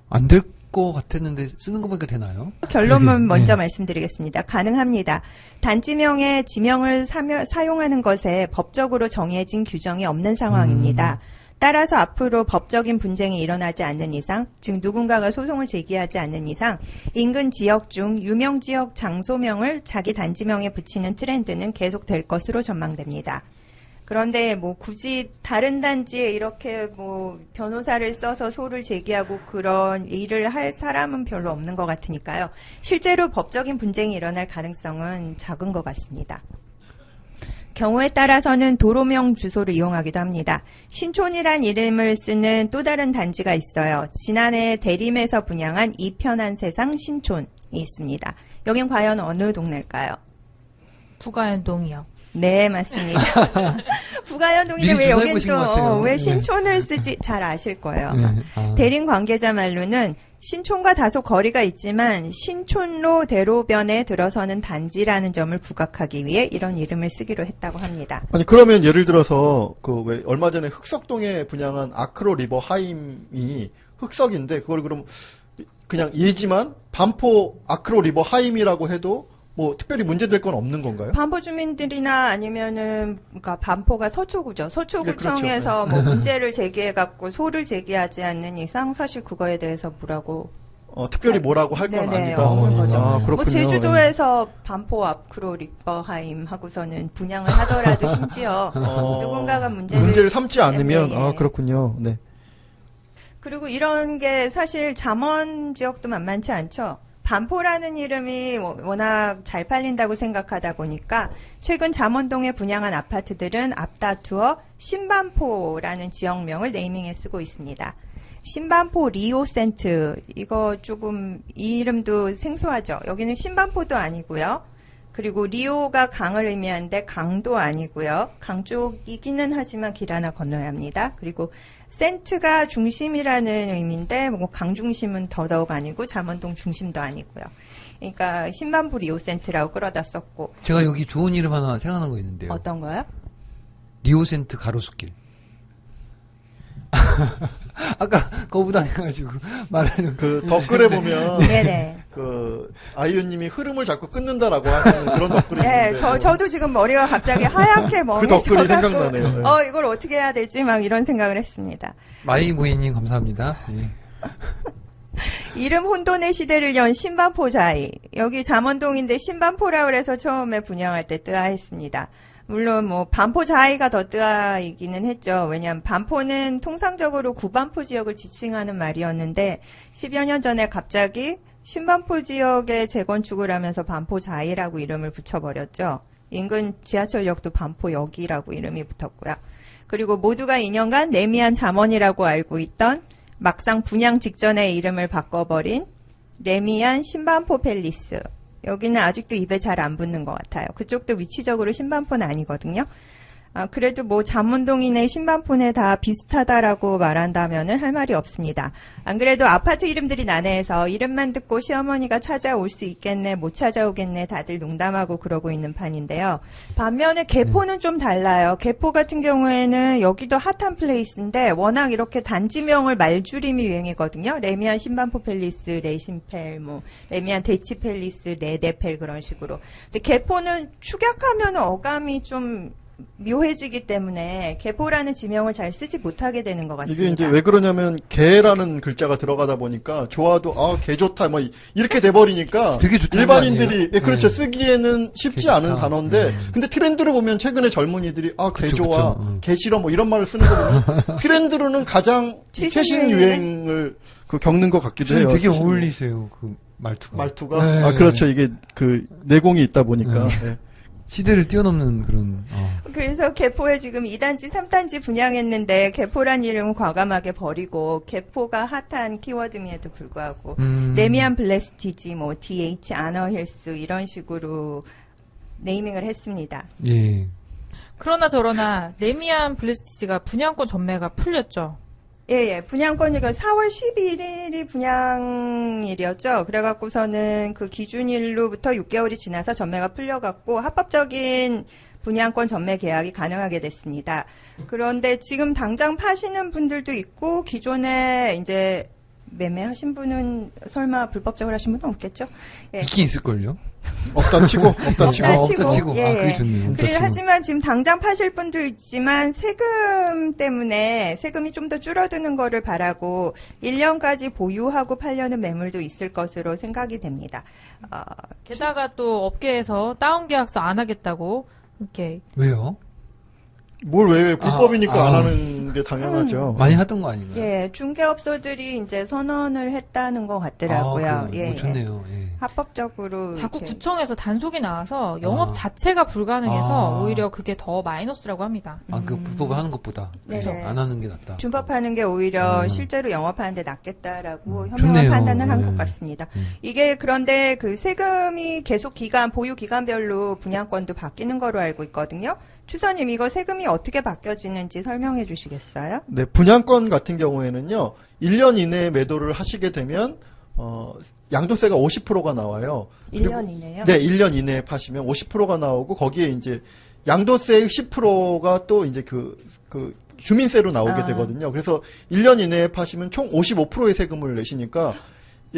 안 될 것 같았는데 쓰는 거 보니까 되나요? 결론만 먼저 말씀드리겠습니다. 가능합니다. 단지명에 지명을 사용하는 것에 법적으로 정해진 규정이 없는 상황입니다. 따라서 앞으로 법적인 분쟁이 일어나지 않는 이상, 즉 누군가가 소송을 제기하지 않는 이상 인근 지역 중 유명 지역 장소명을 자기 단지명에 붙이는 트렌드는 계속될 것으로 전망됩니다. 그런데 뭐 굳이 다른 단지에 이렇게 뭐 변호사를 써서 소를 제기하고 그런 일을 할 사람은 별로 없는 것 같으니까요. 실제로 법적인 분쟁이 일어날 가능성은 작은 것 같습니다. 경우에 따라서는 도로명 주소를 이용하기도 합니다. 신촌이란 이름을 쓰는 또 다른 단지가 있어요. 지난해 대림에서 분양한 이편한 세상 신촌이 있습니다. 여긴 과연 어느 동네일까요? 부가연동이요. 네, 맞습니다. 부가연동인데 왜 여긴 또 왜 네. 신촌을 쓰지 잘 아실 거예요. 네. 대림 관계자 말로는 신촌과 다소 거리가 있지만 신촌로 대로변에 들어서는 단지라는 점을 부각하기 위해 이런 이름을 쓰기로 했다고 합니다. 아니 그러면 예를 들어서 그 왜 얼마 전에 흑석동에 분양한 아크로 리버 하임이 흑석인데 그걸 그럼 그냥 예지만 반포 아크로 리버 하임이라고 해도 뭐 특별히 문제될 건 없는 건가요? 반포 주민들이나 아니면은 그러니까 반포가 서초구죠. 서초구청에서 네, 그렇죠. 뭐 문제를 제기해 갖고 소를 제기하지 않는 이상 사실 그거에 대해서 뭐라고 특별히 뭐라고 할 건 네네, 아니다. 없는 거죠. 아, 그렇군요. 뭐 제주도에서 반포 아크로 리버하임 하고서는 분양을 하더라도 심지어 누군가가 문제를 삼지 않으면 네. 아 그렇군요. 네. 그리고 이런 게 사실 잠원 지역도 만만치 않죠. 반포라는 이름이 워낙 잘 팔린다고 생각하다 보니까 최근 잠원동에 분양한 아파트들은 앞다투어 신반포라는 지역명을 네이밍에 쓰고 있습니다. 신반포 리오센트 이거 조금 이 이름도 생소하죠. 여기는 신반포도 아니고요. 그리고 리오가 강을 의미하는데 강도 아니고요. 강 쪽이기는 하지만 길 하나 건너야 합니다. 그리고 센트가 중심이라는 의미인데 뭐 강중심은 더더욱 아니고 잠원동 중심도 아니고요. 그러니까 신반포 리오센트라고 끌어다 썼고. 제가 여기 좋은 이름 하나 생각난 거 있는데요. 어떤 거요? 리오센트 가로수길. 아까 거부당해가지고 말하는 그 댓글에 보면 네네. 그 아이유님이 흐름을 자꾸 끊는다라고 하는 그런 댓글이 네, 있는데 저도 지금 머리가 갑자기 하얗게 그 댓글이 멍해져갖고 생각나네요. 네. 이걸 어떻게 해야 될지 막 이런 생각을 했습니다. 마이모이님 감사합니다. 예. 이름 혼돈의 시대를 연 신반포자이. 여기 잠원동인데 신반포라 그래서 처음에 분양할 때 뜨아했습니다. 물론 뭐 반포자이가 더 뜨아이기는 했죠. 왜냐하면 반포는 통상적으로 구반포 지역을 지칭하는 말이었는데 10여 년 전에 갑자기 신반포 지역에 재건축을 하면서 반포자이라고 이름을 붙여버렸죠. 인근 지하철역도 반포역이라고 이름이 붙었고요. 그리고 모두가 2년간 레미안 잠원이라고 알고 있던 막상 분양 직전에 이름을 바꿔버린 레미안 신반포 팰리스. 여기는 아직도 입에 잘 안 붙는 것 같아요. 그쪽도 위치적으로 신반포는 아니거든요. 그래도 뭐 잠원동이네 신반포네 다 비슷하다라고 말한다면은 할 말이 없습니다. 안 그래도 아파트 이름들이 난해해서 이름만 듣고 시어머니가 찾아올 수 있겠네, 못 찾아오겠네 다들 농담하고 그러고 있는 판인데요. 반면에 개포는 좀 달라요. 개포 같은 경우에는 여기도 핫한 플레이스인데 워낙 이렇게 단지명을 말줄임이 유행이거든요. 레미안 신반포 팰리스, 레신펠, 뭐 레미안 대치 팰리스, 레데펠 그런 식으로. 근데 개포는 축약하면 어감이 좀 묘해지기 때문에 개포라는 지명을 잘 쓰지 못하게 되는 것 같습니다. 이게 이제 왜 그러냐면 개라는 글자가 들어가다 보니까 좋아도 개 좋다 뭐 이렇게 돼 버리니까 되게 좋다는 일반인들이 거 아니에요? 그렇죠. 네. 쓰기에는 쉽지 개 않은 좋다. 단어인데 근데 트렌드로 보면 최근에 젊은이들이 개 그쵸, 좋아, 그쵸. 개 싫어 뭐 이런 말을 쓰는 거 보면 트렌드로는 가장 최신 유행을 겪는 것 같기도 해요. 되게 최신 어울리세요. 그 말투가. 말투가 네. 그렇죠. 이게 그 내공이 있다 보니까 네. 시대를 뛰어넘는 그런. 그래서 개포에 지금 2단지, 3단지 분양했는데 개포란 이름은 과감하게 버리고 개포가 핫한 키워드임에도 불구하고 레미안 블레스티지, 뭐 DH, 아너힐스 이런 식으로 네이밍을 했습니다. 예. 그러나 저러나 레미안 블레스티지가 분양권 전매가 풀렸죠. 예, 분양권이 4월 11일이 분양일이었죠. 그래갖고서는 그 기준일로부터 6개월이 지나서 전매가 풀려갖고 합법적인 분양권 전매 계약이 가능하게 됐습니다. 그런데 지금 당장 파시는 분들도 있고 기존에 이제 매매하신 분은 설마 불법적으로 하신 분은 없겠죠? 예. 있긴 있을걸요? 없다 치고 없다 치고. 예, 그게 좋네요. 그래, 하지만 지금 당장 파실 분도 있지만 세금 때문에 세금이 좀 더 줄어드는 거를 바라고 1년까지 보유하고 팔려는 매물도 있을 것으로 생각이 됩니다. 게다가 또 업계에서 다운 계약서 안 하겠다고 이렇게 왜요? 뭘 왜 불법이니까 아. 안 하는 게 당연하죠. 많이 하던 거 아닌가요? 예, 중개업소들이 이제 선언을 했다는 것 같더라고요. 그래요? 좋네요. 예. 합법적으로 자꾸 이렇게. 구청에서 단속이 나와서 영업 자체가 불가능해서 오히려 그게 더 마이너스라고 합니다. 그 불법을 하는 것보다 그죠? 네네. 안 하는 게 낫다. 준법하는 게 오히려 실제로 영업하는데 낫겠다라고 현명한 좋네요. 판단을 한 것 네. 같습니다. 이게 그런데 그 세금이 계속 보유 기간별로 분양권도 바뀌는 거로 알고 있거든요. 추서님 이거 세금이 어떻게 바뀌어지는지 설명해 주시겠어요? 네, 분양권 같은 경우에는요, 1년 이내에 매도를 하시게 되면, 양도세가 50%가 나와요. 1년 이내요? 네, 1년 이내에 파시면 50%가 나오고, 거기에 이제 양도세의 10%가 또 이제 주민세로 나오게 되거든요. 그래서 1년 이내에 파시면 총 55%의 세금을 내시니까,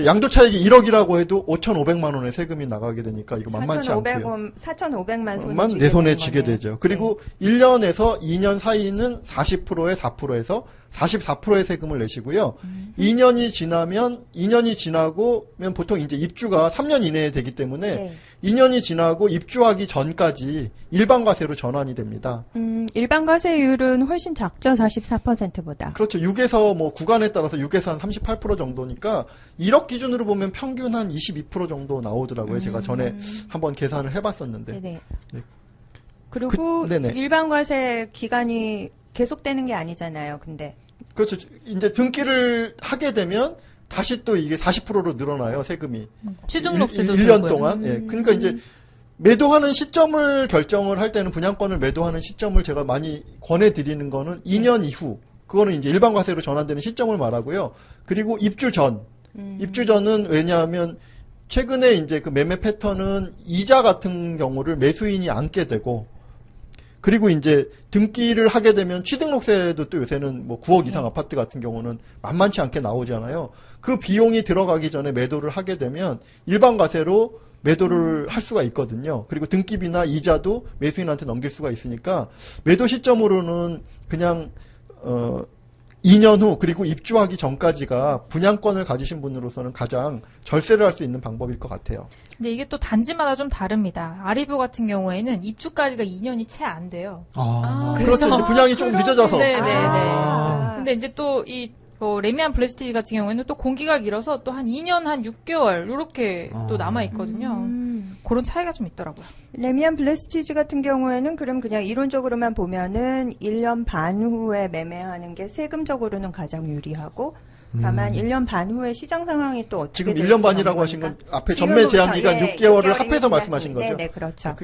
양도 차익이 1억이라고 해도 5,500만 원의 세금이 나가게 되니까 이거 만만치 않고요. 4,500만 만 내 손에 쥐게 되죠. 그리고 1년에서 2년 사이는 40%에 4%에서 44%의 세금을 내시고요. 2년이 지나면 보통 이제 입주가 3년 이내에 되기 때문에 네. 2년이 지나고 입주하기 전까지 일반 과세로 전환이 됩니다. 일반 과세율은 훨씬 작죠, 44%보다. 그렇죠. 6에서 뭐 구간에 따라서 6에서 한 38% 정도니까 1억 기준으로 보면 평균 한 22% 정도 나오더라고요. 제가 전에 한번 계산을 해봤었는데. 네네. 네. 그리고 네네. 일반 과세 기간이 계속되는 게 아니잖아요, 근데. 그렇죠. 이제 등기를 하게 되면 다시 또 이게 40%로 늘어나요, 세금이. 취등록세도 1년 들고요. 동안. 예. 그러니까 이제 매도하는 시점을 결정을 할 때는 분양권을 매도하는 시점을 제가 많이 권해드리는 거는 2년 이후. 그거는 이제 일반 과세로 전환되는 시점을 말하고요. 그리고 입주 전. 입주 전은 왜냐하면 최근에 이제 그 매매 패턴은 이자 같은 경우를 매수인이 안게 되고 그리고 이제 등기를 하게 되면 취등록세도 또 요새는 뭐 9억 이상 아파트 같은 경우는 만만치 않게 나오잖아요. 그 비용이 들어가기 전에 매도를 하게 되면 일반 과세로 매도를 할 수가 있거든요. 그리고 등기비나 이자도 매수인한테 넘길 수가 있으니까 매도 시점으로는 그냥 2년 후 그리고 입주하기 전까지가 분양권을 가지신 분으로서는 가장 절세를 할 수 있는 방법일 것 같아요. 근데 이게 또 단지마다 좀 다릅니다. 아리부 같은 경우에는 입주까지가 2년이 채 안 돼요. 그렇죠. 이제 분양이 좀 늦어져서. 네네네. 근데 이제 또 레미안 블레스티지 같은 경우에는 또 공기가 길어서 또 한 2년 한 6개월 요렇게 또 남아 있거든요. 그런 차이가 좀 있더라고요. 레미안 블레스티지 같은 경우에는 그럼 그냥 이론적으로만 보면은 1년 반 후에 매매하는 게 세금적으로는 가장 유리하고 다만 1년 반 후에 시장 상황이 또 어떻게 지금 될지 1년 반이라고 하신 건 앞에 전매 제한 기간 6개월을 합해서 말씀하신 거죠? 네, 그렇죠.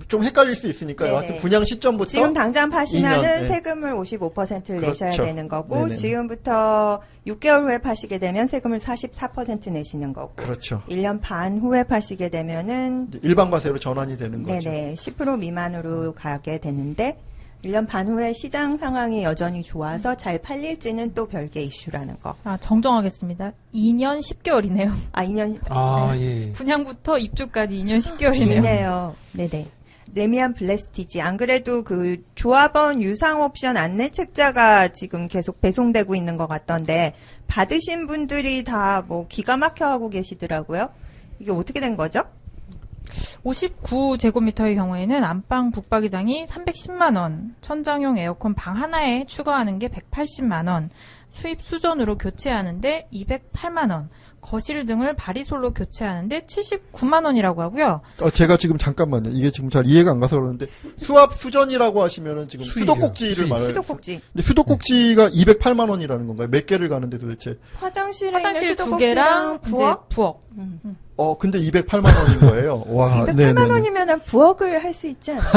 좀 헷갈릴 수 있으니까요. 네네. 하여튼 분양 시점부터 지금 당장 파시면은 2년, 네. 세금을 55%를 그렇죠. 내셔야 되는 거고 네네. 지금부터 6개월 후에 파시게 되면 세금을 44% 내시는 거고 그렇죠. 1년 반 후에 파시게 되면은 이제 일반 과세로 전환이 되는 거죠. 네네 10% 미만으로 가게 되는데 1년 반 후에 시장 상황이 여전히 좋아서 잘 팔릴지는 또 별개 이슈라는 거. 정정하겠습니다. 2년 10개월이네요. 2년 예. 분양부터 입주까지 2년 10개월이네요. 길네요. 네네. 레미안 블레스티지. 안 그래도 그 조합원 유상 옵션 안내 책자가 지금 계속 배송되고 있는 것 같던데 받으신 분들이 다 뭐 기가 막혀 하고 계시더라고요. 이게 어떻게 된 거죠? 59제곱미터의 경우에는 안방 북박이장이 310만 원, 천장용 에어컨 방 하나에 추가하는 게 180만 원, 수입 수전으로 교체하는데 208만 원, 거실 등을 바리솔로 교체하는데 79만 원이라고 하고요. 제가 지금 잠깐만요. 이게 지금 잘 이해가 안 가서 그러는데 수압 수전이라고 하시면은 지금 수입이요. 수도꼭지를 수입. 말해요. 수도꼭지. 근데 수도꼭지가 208만 원이라는 건가요? 몇 개를 가는데 도대체? 화장실에 화장실 있는 두 개랑 수도꼭지랑 부엌? 이제 부엌. 근데 208만 원인 거예요. 와, 208만 원이면 부엌을 할 수 있지 않나요?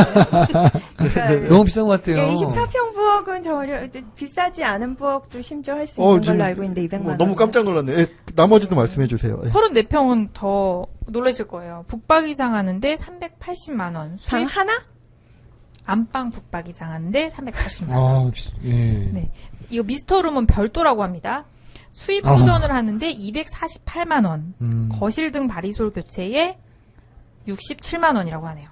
그러니까 너무 비싼 것 같아요. 24평 부엌은 비싸지 않은 부엌도 심지어 할 수 있는 지금 걸로 알고 있는데 200만 원. 너무 깜짝 놀랐네. 나머지도 말씀해 주세요. 34평은 더 놀라실 거예요. 북박이장 하는데 380만 원. 방 수입 하나? 안방 북박이장 하는데 380만 원. 예. 네. 이거 미스터룸은 별도라고 합니다. 수입 수전을 하는데 248만 원. 거실 등 바리솔 교체에 67만 원이라고 하네요.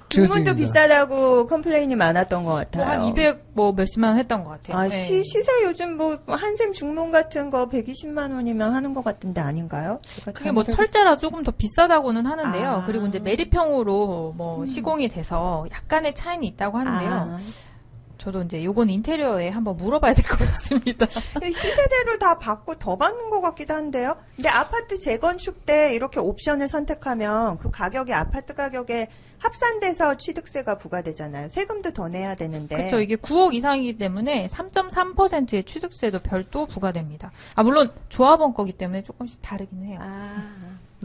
주문도 비싸다고 컴플레인이 많았던 것 같아요. 한 200 몇십만 원 했던 것 같아요. 네. 시세 요즘 뭐 한샘 중문 같은 거 120만 원이면 하는 것 같은데 아닌가요? 그게 뭐 철제라 조금 더 비싸다고는 하는데요. 아. 그리고 이제 매립형으로 뭐 시공이 돼서 약간의 차이는 있다고 하는데요. 저도 이제 요건 인테리어에 한번 물어봐야 될 것 같습니다. 시세대로 다 받고 더 받는 것 같기도 한데요. 근데 아파트 재건축 때 이렇게 옵션을 선택하면 그 가격이 아파트 가격에 합산돼서 취득세가 부과되잖아요. 세금도 더 내야 되는데. 그렇죠. 이게 9억 이상이기 때문에 3.3%의 취득세도 별도 부과됩니다. 물론 조합원 거기 때문에 조금씩 다르긴 해요.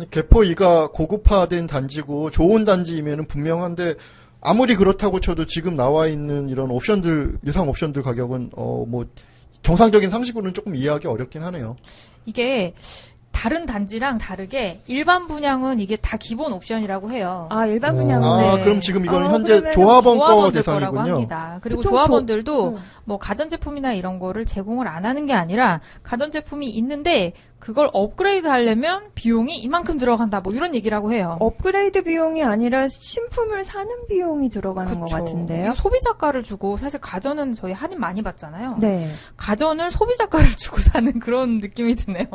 개포 2가 고급화된 단지고 좋은 단지이면은 분명한데 아무리 그렇다고 쳐도 지금 나와 있는 이런 옵션들, 유상 옵션들 가격은, 뭐, 정상적인 상식으로는 조금 이해하기 어렵긴 하네요. 이게 다른 단지랑 다르게 일반 분양은 이게 다 기본 옵션이라고 해요. 일반 분양은. 네. 그럼 지금 이거는 현제 그러면은 조합원 거 조합원들 거라고 대상이군요. 합니다. 그리고 보통 조합원들도 뭐 가전제품이나 이런 거를 제공을 안 하는 게 아니라 가전제품이 있는데 그걸 업그레이드 하려면 비용이 이만큼 들어간다 뭐 이런 얘기라고 해요. 업그레이드 비용이 아니라 신품을 사는 비용이 들어가는 것 그쵸. 같은데요. 이거 소비자가를 주고 사실 가전은 저희 할인 많이 받잖아요. 네. 가전을 소비자가를 주고 사는 그런 느낌이 드네요.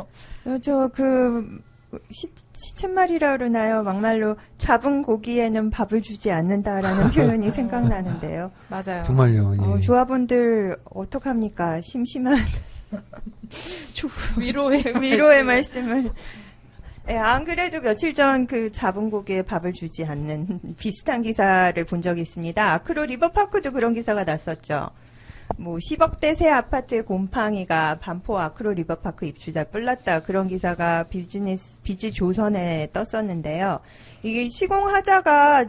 시쳇말이라 그러나요? 막말로 잡은 고기에는 밥을 주지 않는다라는 표현이 생각나는데요. 맞아요. 정말요. 예. 조합원들 어떡합니까? 심심한 위로의 말씀을. 예, 안 그래도 며칠 전 그 잡은 고기에 밥을 주지 않는 비슷한 기사를 본 적이 있습니다. 아크로 리버파크도 그런 기사가 났었죠. 뭐 10억대 새 아파트의 곰팡이가 반포 아크로 리버파크 입주자 뿔났다. 그런 기사가 비즈 조선에 떴었는데요. 이게 시공하자가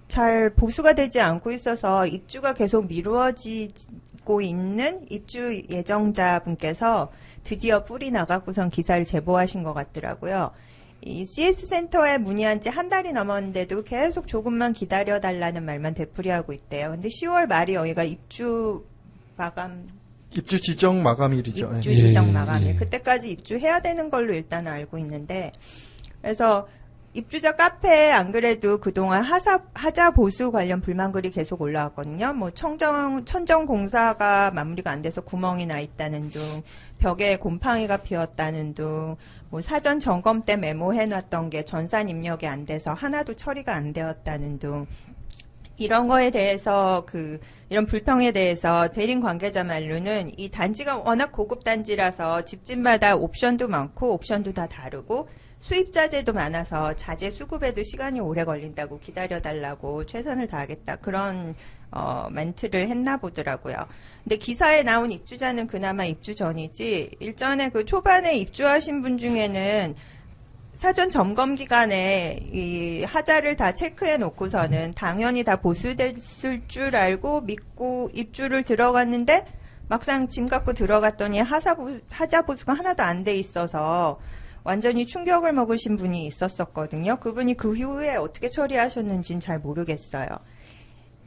잘 보수가 되지 않고 있어서 입주가 계속 미루어지고 있는 입주 예정자분께서 드디어 뿔이 나갖고선 기사를 제보하신 것 같더라고요. 이 CS 센터에 문의한 지 한 달이 넘었는데도 계속 조금만 기다려달라는 말만 되풀이하고 있대요. 근데 10월 말이 여기가 입주 지정 마감일이죠. 입주 지정 마감일. 그때까지 입주해야 되는 걸로 일단 알고 있는데, 그래서 입주자 카페에 안 그래도 그동안 하자 보수 관련 불만글이 계속 올라왔거든요. 뭐 천정 공사가 마무리가 안 돼서 구멍이 나 있다는 둥, 벽에 곰팡이가 피었다는 둥, 뭐 사전 점검 때 메모해놨던 게 전산 입력이 안 돼서 하나도 처리가 안 되었다는 둥. 이런 거에 대해서 이런 불평에 대해서 대림 관계자 말로는 이 단지가 워낙 고급 단지라서 집집마다 옵션도 많고 옵션도 다 다르고 수입자재도 많아서 자재 수급에도 시간이 오래 걸린다고 기다려달라고 최선을 다하겠다. 그런 멘트를 했나 보더라고요. 근데 기사에 나온 입주자는 그나마 입주 전이지 일전에 그 초반에 입주하신 분 중에는 사전 점검 기간에 이 하자를 다 체크해 놓고서는 당연히 다 보수됐을 줄 알고 믿고 입주를 들어갔는데 막상 짐 갖고 들어갔더니 하자 보수가 하나도 안 돼 있어서 완전히 충격을 먹으신 분이 있었었거든요. 그분이 그 후에 어떻게 처리하셨는지는 잘 모르겠어요.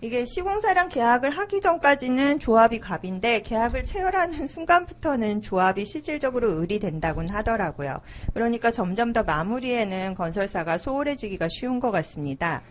이게 시공사랑 계약을 하기 전까지는 조합이 갑인데 계약을 체결하는 순간부터는 조합이 실질적으로 을이 된다고는 하더라고요. 그러니까 점점 더 마무리에는 건설사가 소홀해지기가 쉬운 것 같습니다.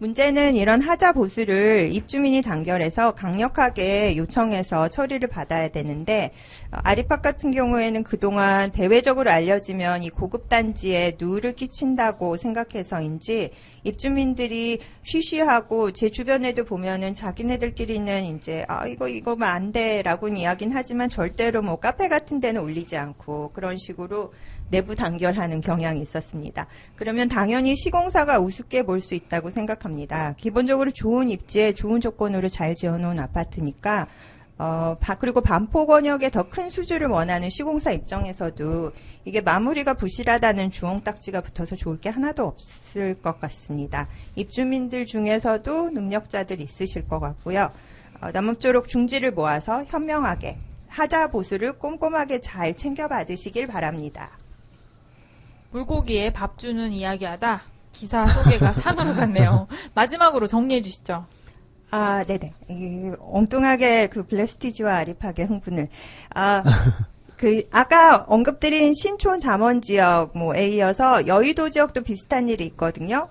문제는 이런 하자 보수를 입주민이 단결해서 강력하게 요청해서 처리를 받아야 되는데 아리팍 같은 경우에는 그동안 대외적으로 알려지면 이 고급 단지에 누를 끼친다고 생각해서인지 입주민들이 쉬쉬하고 제 주변에도 보면은 자기네들끼리는 이제 이거면 안 돼라고는 이야기는 하지만 절대로 뭐 카페 같은 데는 올리지 않고 그런 식으로 내부 단결하는 경향이 있었습니다. 그러면 당연히 시공사가 우습게 볼 수 있다고 생각합니다. 기본적으로 좋은 입지에 좋은 조건으로 잘 지어놓은 아파트니까 그리고 반포 권역의 더 큰 수주를 원하는 시공사 입장에서도 이게 마무리가 부실하다는 주홍딱지가 붙어서 좋을 게 하나도 없을 것 같습니다. 입주민들 중에서도 능력자들 있으실 것 같고요. 남업조록 중지를 모아서 현명하게 하자 보수를 꼼꼼하게 잘 챙겨받으시길 바랍니다. 물고기에 밥 주는 이야기하다 기사 소개가 산으로 갔네요. 마지막으로 정리해 주시죠. 네네. 엉뚱하게 그 블레스티지와 아리팍의 흥분을. 아까 언급드린 신촌 잠원 지역에 이어서 여의도 지역도 비슷한 일이 있거든요.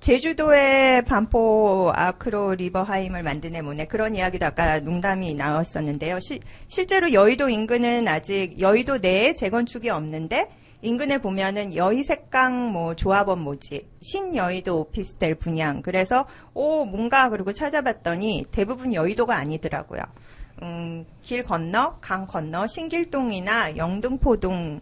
제주도의 반포 아크로 리버하임을 만드네 뭐네 그런 이야기도 아까 농담이 나왔었는데요. 실제로 여의도 인근은 아직 여의도 내에 재건축이 없는데 인근에 보면은 여의색강 조합원 모집, 신여의도 오피스텔 분양. 그래서 뭔가 그러고 찾아봤더니 대부분 여의도가 아니더라고요. 길 건너, 강 건너 신길동이나 영등포동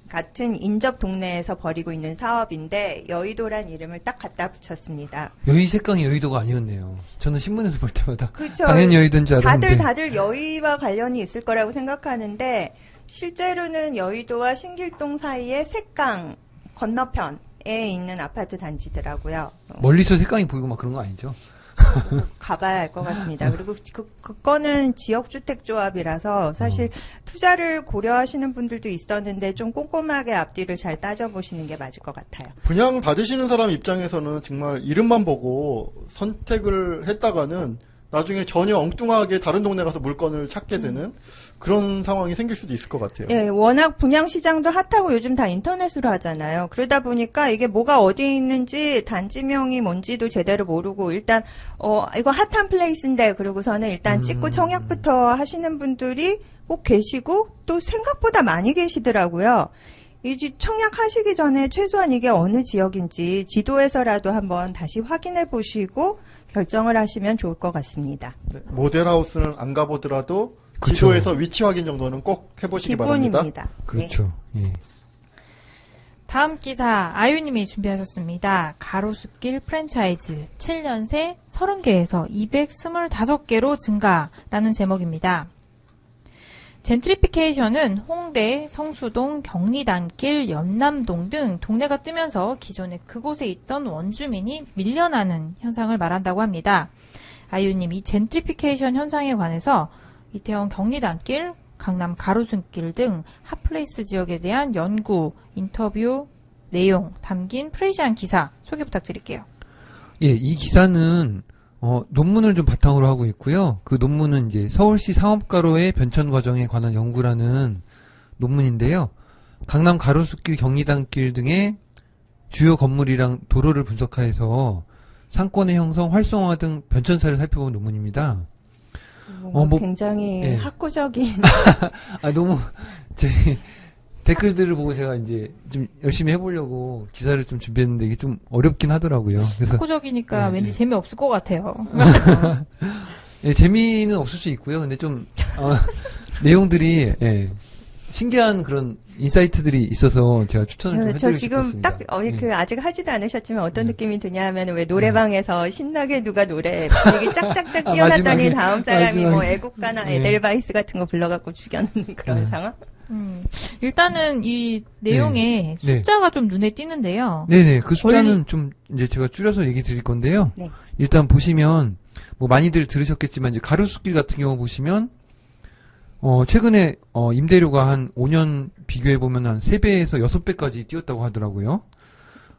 같은 인접 동네에서 벌이고 있는 사업인데 여의도란 이름을 딱 갖다 붙였습니다. 여의색강이 여의도가 아니었네요. 저는 신문에서 볼 때마다 그쵸. 당연히 여의도인 줄 알았는데. 다들 여의와 관련이 있을 거라고 생각하는데 실제로는 여의도와 신길동 사이에 색강 건너편에 있는 아파트 단지더라고요. 멀리서 색강이 보이고 막 그런 거 아니죠? 가봐야 알 것 같습니다. 그리고 그거는 지역주택조합이라서 사실 투자를 고려하시는 분들도 있었는데 좀 꼼꼼하게 앞뒤를 잘 따져보시는 게 맞을 것 같아요. 분양 받으시는 사람 입장에서는 정말 이름만 보고 선택을 했다가는 나중에 전혀 엉뚱하게 다른 동네 가서 물건을 찾게 되는 그런 상황이 생길 수도 있을 것 같아요. 예, 워낙 분양 시장도 핫하고 요즘 다 인터넷으로 하잖아요. 그러다 보니까 이게 뭐가 어디 있는지 단지명이 뭔지도 제대로 모르고 일단 이거 핫한 플레이스인데 그러고서는 일단 찍고 청약부터 하시는 분들이 꼭 계시고 또 생각보다 많이 계시더라고요. 이 청약하시기 전에 최소한 이게 어느 지역인지 지도에서라도 한번 다시 확인해 보시고 결정을 하시면 좋을 것 같습니다. 네, 모델하우스는 안 가보더라도 그쵸. 지도에서 위치 확인 정도는 꼭 해보시기 바랍니다. 기본입니다. 그렇죠. 예. 다음 기사 아유님이 준비하셨습니다. 가로수길 프랜차이즈 7년 새 30개에서 225개로 증가라는 제목입니다. 젠트리피케이션은 홍대, 성수동, 경리단길, 연남동 등 동네가 뜨면서 기존에 그곳에 있던 원주민이 밀려나는 현상을 말한다고 합니다. 아유님, 이 젠트리피케이션 현상에 관해서 이태원 경리단길, 강남 가로수길 등 핫플레이스 지역에 대한 연구, 인터뷰 내용 담긴 프레시안 기사 소개 부탁드릴게요. 예, 이 기사는 논문을 좀 바탕으로 하고 있고요. 그 논문은 이제 서울시 상업가로의 변천 과정에 관한 연구라는 논문인데요. 강남 가로수길, 경리단길 등의 주요 건물이랑 도로를 분석해서 상권의 형성, 활성화 등 변천사를 살펴본 논문입니다. 굉장히 예. 학구적인. 너무 댓글들을 보고 제가 이제 좀 열심히 해보려고 기사를 좀 준비했는데 이게 좀 어렵긴 하더라고요. 그래서 학구적이니까 왠지 재미없을 것 같아요. 예, 재미는 없을 수 있고요. 근데 좀 내용들이 신기한 그런 인사이트들이 있어서 제가 추천을 좀 해드리고 저 지금 싶었습니다. 딱 아직 하지도 않으셨지만 어떤 느낌이 드냐면 왜 노래방에서 신나게 누가 노래 분위기 짝짝짝 뛰어났더니 마지막에, 다음 사람이 마지막에. 애국가나 에델바이스 같은 거 불러갖고 죽여놓는 그런 상황? 일단은 이 내용에 네. 숫자가 좀 눈에 띄는데요. 네네, 그 숫자는 좀 이제 제가 줄여서 얘기 드릴 건데요. 네. 일단 보시면 많이들 들으셨겠지만 이제 가로수길 같은 경우 보시면 최근에 임대료가 한 5년 비교해 보면 한 3배에서 6배까지 뛰었다고 하더라고요.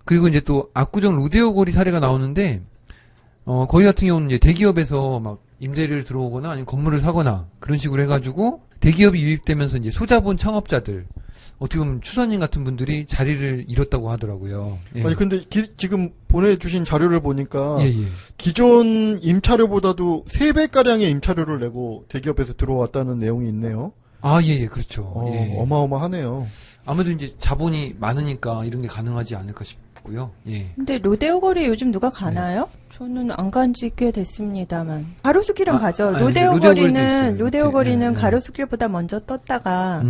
그리고 이제 또 압구정 로데오 거리 사례가 나오는데 거기 같은 경우는 이제 대기업에서 막 임대료를 들어오거나 아니면 건물을 사거나 그런 식으로 해가지고 대기업이 유입되면서 이제 소자본 창업자들 어떻게 보면 추선님 같은 분들이 자리를 잃었다고 하더라고요. 예. 아니 근데 지금 보내주신 자료를 보니까 예, 예. 기존 임차료보다도 3배가량의 임차료를 내고 대기업에서 들어왔다는 내용이 있네요. 아, 예, 예, 그렇죠. 예. 어마어마하네요. 아무래도 이제 자본이 많으니까 이런 게 가능하지 않을까 싶고요. 예. 근데 로데오 거리 요즘 누가 가나요? 저는 안 간 지 꽤 됐습니다만. 가로수길은 가죠. 아니, 로데오 로데오 거리도 거리는, 있어요. 로데오 예, 거리는 예. 가로수길보다 먼저 떴다가,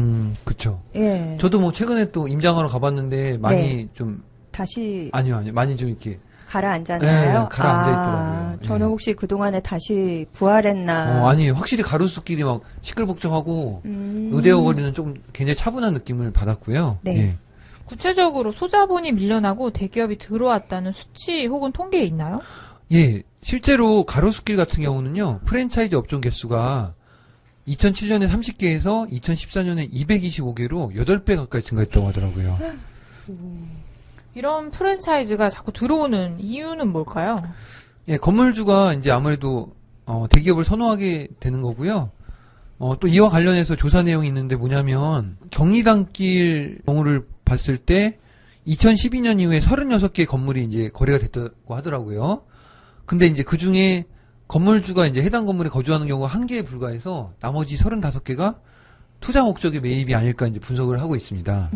그쵸. 예. 저도 뭐 최근에 또 임장하러 가봤는데 많이 네. 좀, 다시 아니요. 많이 좀 이렇게, 가라앉았나요? 네, 가라앉아있더라고요. 예. 저는 혹시 그동안에 다시 부활했나. 아니, 확실히 가로수길이 막 시끌벅적하고, 로데오 거리는 좀 굉장히 차분한 느낌을 받았고요. 네. 예. 구체적으로 소자본이 밀려나고 대기업이 들어왔다는 수치 혹은 통계 있나요? 예, 실제로 가로수길 같은 경우는요, 프랜차이즈 업종 개수가 2007년에 30개에서 2014년에 225개로 8배 가까이 증가했다고 하더라고요. 이런 프랜차이즈가 자꾸 들어오는 이유는 뭘까요? 예, 건물주가 이제 아무래도, 대기업을 선호하게 되는 거고요. 또 이와 관련해서 조사 내용이 있는데 뭐냐면, 경리단길 경우를 봤을 때, 2012년 이후에 36개 건물이 이제 거래가 됐다고 하더라고요. 근데 이제 그 중에 건물주가 이제 해당 건물에 거주하는 경우가 1개에 불과해서 나머지 35개가 투자 목적의 매입이 아닐까 이제 분석을 하고 있습니다.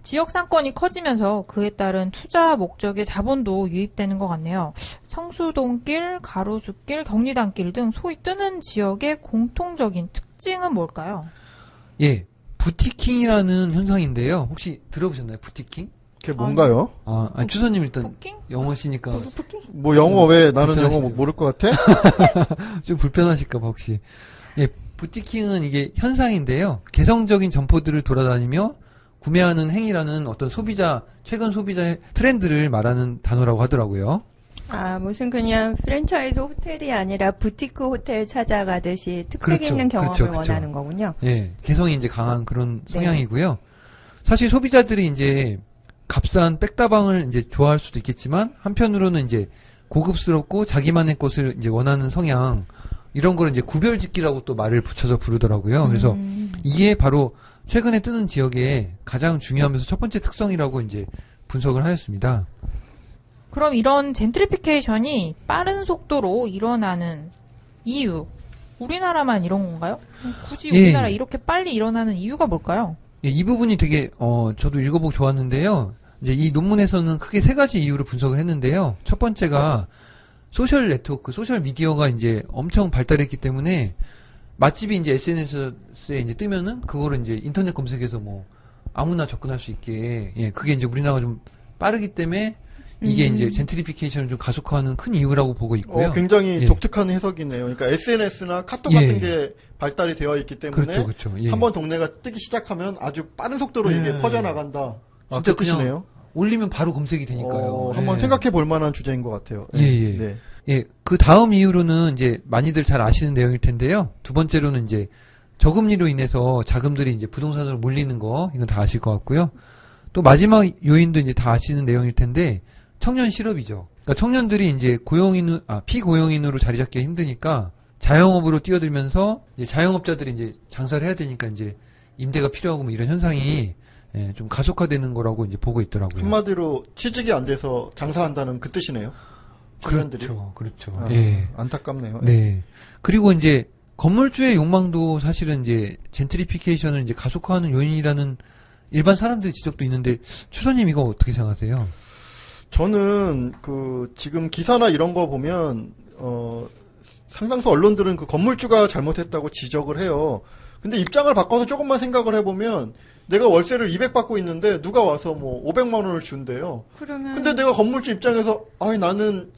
지역 상권이 커지면서 그에 따른 투자 목적의 자본도 유입되는 것 같네요. 성수동길, 가로수길, 경리단길 등 소위 뜨는 지역의 공통적인 특징은 뭘까요? 예. 부티킹이라는 현상인데요. 혹시 들어보셨나요? 부티킹? 그게 뭔가요? 아니, 추선님 일단 부킹? 영어시니까 뭐 영어 왜 나는 영어 불편하시죠? 모를 것 같아? 좀 불편하실까봐 혹시. 예, 부티킹은 이게 현상인데요. 개성적인 점포들을 돌아다니며 구매하는 행위라는 어떤 최근 소비자의 트렌드를 말하는 단어라고 하더라고요. 무슨 그냥 프랜차이즈 호텔이 아니라 부티크 호텔 찾아가듯이 특색 그렇죠. 있는 경험을 그렇죠. 원하는 거군요. 예, 개성이 이제 강한 그런 네. 성향이고요. 사실 소비자들이 이제 값싼 백다방을 이제 좋아할 수도 있겠지만 한편으로는 이제 고급스럽고 자기만의 것을 이제 원하는 성향 이런 걸 이제 구별짓기라고 또 말을 붙여서 부르더라고요. 그래서 이게 바로 최근에 뜨는 지역의 가장 중요하면서 첫 번째 특성이라고 이제 분석을 하였습니다. 그럼 이런 젠트리피케이션이 빠른 속도로 일어나는 이유, 우리나라만 이런 건가요? 굳이 예. 우리나라 이렇게 빨리 일어나는 이유가 뭘까요? 예, 이 부분이 되게 저도 읽어보고 좋았는데요. 이제 이 논문에서는 크게 3가지 이유로 분석을 했는데요. 첫 번째가 소셜 네트워크, 소셜 미디어가 이제 엄청 발달했기 때문에 맛집이 이제 SNS에 이제 뜨면은 그거를 이제 인터넷 검색해서 뭐 아무나 접근할 수 있게 그게 이제 우리나라가 좀 빠르기 때문에 이게 이제 젠트리피케이션을 좀 가속화하는 큰 이유라고 보고 있고요. 굉장히 예. 독특한 해석이네요. 그러니까 SNS나 카톡 예. 같은 게 발달이 되어 있기 때문에 그렇죠. 예. 한번 동네가 뜨기 시작하면 아주 빠른 속도로 예. 이게 퍼져나간다. 진짜 그 뜻이네요. 그냥 올리면 바로 검색이 되니까요. 한번 예. 생각해 볼 만한 주제인 것 같아요. 예, 예. 네. 예, 그 다음 이유로는 이제 많이들 잘 아시는 내용일 텐데요. 두 번째로는 이제 저금리로 인해서 자금들이 이제 부동산으로 몰리는 거, 이건 다 아실 것 같고요. 또 마지막 요인도 이제 다 아시는 내용일 텐데, 청년 실업이죠. 그러니까 청년들이 이제 피고용인으로 자리 잡기 힘드니까 자영업으로 뛰어들면서 이제 자영업자들이 이제 장사를 해야 되니까 이제 임대가 필요하고 뭐 이런 현상이 좀 가속화되는 거라고 이제 보고 있더라고요. 한마디로 취직이 안 돼서 장사한다는 그 뜻이네요. 청년들이. 그렇죠. 아, 안타깝네요. 네. 그리고 이제 건물주의 욕망도 사실은 이제 젠트리피케이션을 이제 가속화하는 요인이라는 일반 사람들의 지적도 있는데 추선님 이거 어떻게 생각하세요? 저는 지금 기사나 이런 거 보면 상당수 언론들은 그 건물주가 잘못했다고 지적을 해요. 근데 입장을 바꿔서 조금만 생각을 해보면 내가 월세를 200 받고 있는데 누가 와서 뭐 500만 원을 준대요. 그러면 근데 내가 건물주 입장에서 나는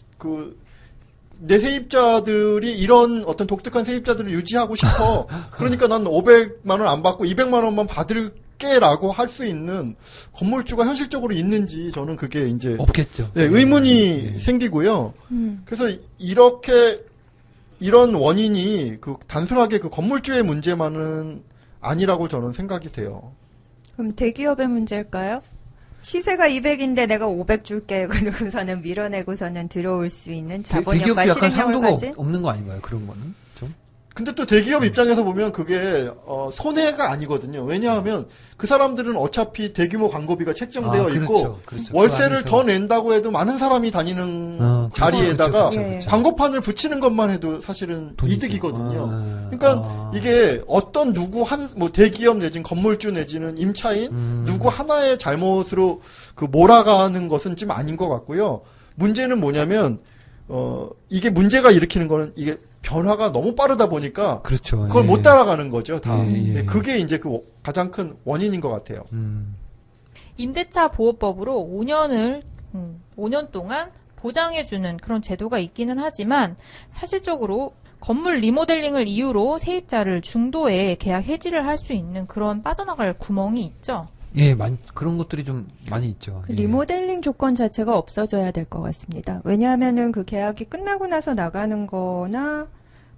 내 세입자들이 이런 어떤 독특한 세입자들을 유지하고 싶어. 그러니까 난 500만 원 안 받고 200만 원만 받을게라고 할 수 있는 건물주가 현실적으로 있는지 저는 그게 이제 없겠죠. 의문이 생기고요. 그래서 이런 원인이 단순하게 건물주의 문제만은 아니라고 저는 생각이 돼요. 그럼 대기업의 문제일까요? 시세가 200인데 내가 500 줄게. 그러고서는 밀어내고서는 들어올 수 있는 자본력과 대기업도 약간 실행력을 상도가 가진? 없는 거 아닌가요? 그런 거는 좀? 근데 또 대기업 입장에서 보면 그게 손해가 아니거든요. 왜냐하면 그 사람들은 어차피 대규모 광고비가 책정되어 그렇죠, 있고 그렇죠. 월세를 그 안에서. 더 낸다고 해도 많은 사람이 다니는 자리에다가 그렇죠, 그렇죠. 광고판을 붙이는 것만 해도 사실은 돈이죠. 이득이거든요. 그러니까 이게 어떤 누구 뭐 대기업 내지는 건물주 내지는 임차인 누구 하나의 잘못으로 그 몰아가는 것은 좀 아닌 것 같고요. 문제는 뭐냐면 이게 문제가 일으키는 거는 이게 변화가 너무 빠르다 보니까 그렇죠. 그걸 예. 못 따라가는 거죠, 다. 예, 예. 네, 그게 이제 그 가장 큰 원인인 것 같아요. 임대차 보호법으로 5년 동안 보장해주는 그런 제도가 있기는 하지만 사실적으로 건물 리모델링을 이유로 세입자를 중도에 계약 해지를 할 수 있는 그런 빠져나갈 구멍이 있죠. 예, 그런 것들이 좀 많이 있죠. 그 예. 리모델링 조건 자체가 없어져야 될 것 같습니다. 왜냐하면은 그 계약이 끝나고 나서 나가는 거나,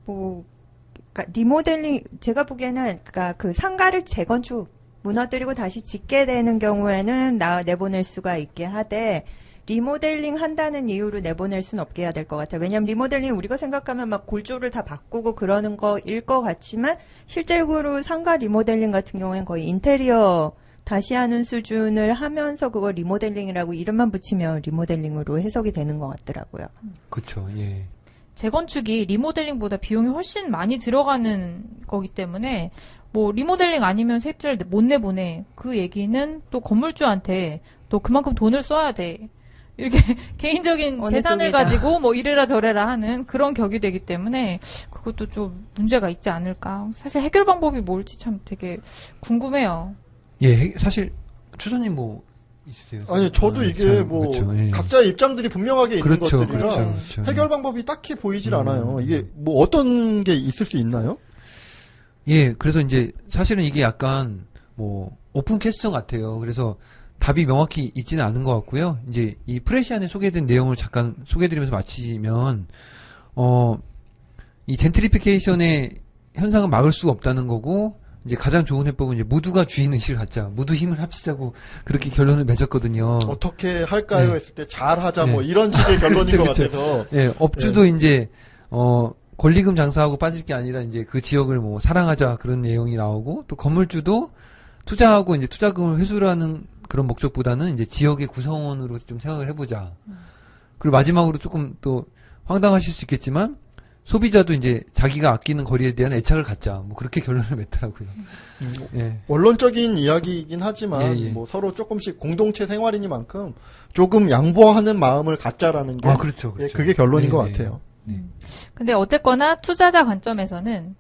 그러니까 리모델링, 제가 보기에는, 그러니까 그 상가를 재건축, 무너뜨리고 다시 짓게 되는 경우에는 내보낼 수가 있게 하되, 리모델링 한다는 이유로 내보낼 수는 없게 해야 될 것 같아요. 왜냐하면 리모델링 우리가 생각하면 막 골조를 다 바꾸고 그러는 거일 것 같지만, 실제로 상가 리모델링 같은 경우에는 거의 인테리어 다시 하는 수준을 하면서 그걸 리모델링이라고 이름만 붙이면 리모델링으로 해석이 되는 것 같더라고요. 그렇죠. 예. 재건축이 리모델링보다 비용이 훨씬 많이 들어가는 거기 때문에 뭐 리모델링 아니면 세입자를 못 내보내. 그 얘기는 또 건물주한테 또 그만큼 돈을 써야 돼. 이렇게 개인적인 어느 재산을 쪽이다. 가지고 뭐 이래라 저래라 하는 그런 격이 되기 때문에 그것도 좀 문제가 있지 않을까. 사실 해결 방법이 뭘지 참 되게 궁금해요. 예, 사실 추선님 뭐 있으세요? 아니, 저도 이게 뭐, 그렇죠. 예. 각자의 입장들이 분명하게 있는 그렇죠, 것들이라 그렇죠, 그렇죠. 해결 방법이 딱히 보이질 않아요. 이게 뭐 어떤 게 있을 수 있나요? 예, 그래서 이제 사실은 이게 약간 뭐 오픈 퀘스천 같아요. 그래서 답이 명확히 있지는 않은 것 같고요. 이제 이 프레시안에 소개된 내용을 잠깐 소개해드리면서 마치면 이 젠트리피케이션의 현상은 막을 수가 없다는 거고 이제 가장 좋은 해법은 이제 모두가 주인 의식을 갖자, 모두 힘을 합치자고 그렇게 결론을 맺었거든요. 어떻게 할까요? 네. 했을 때 잘하자 뭐 네. 이런 식의 결론인 것 그렇죠. 같아서 예, 업주도 이제 권리금 장사하고 빠질 게 아니라 이제 그 지역을 뭐 사랑하자 그런 내용이 나오고 또 건물주도 투자하고 이제 투자금을 회수하는 그런 목적보다는 이제 지역의 구성원으로 좀 생각을 해보자. 그리고 마지막으로 조금 또 황당하실 수 있겠지만 소비자도 이제 자기가 아끼는 거리에 대한 애착을 갖자. 뭐 그렇게 결론을 맺더라고요. 예. 원론적인 이야기이긴 하지만 예, 예. 뭐 서로 조금씩 공동체 생활이니만큼 조금 양보하는 마음을 갖자라는 게 그렇죠, 예, 그렇죠. 그게 결론인 네, 것 네. 같아요. 근데 어쨌거나 투자자 관점에서는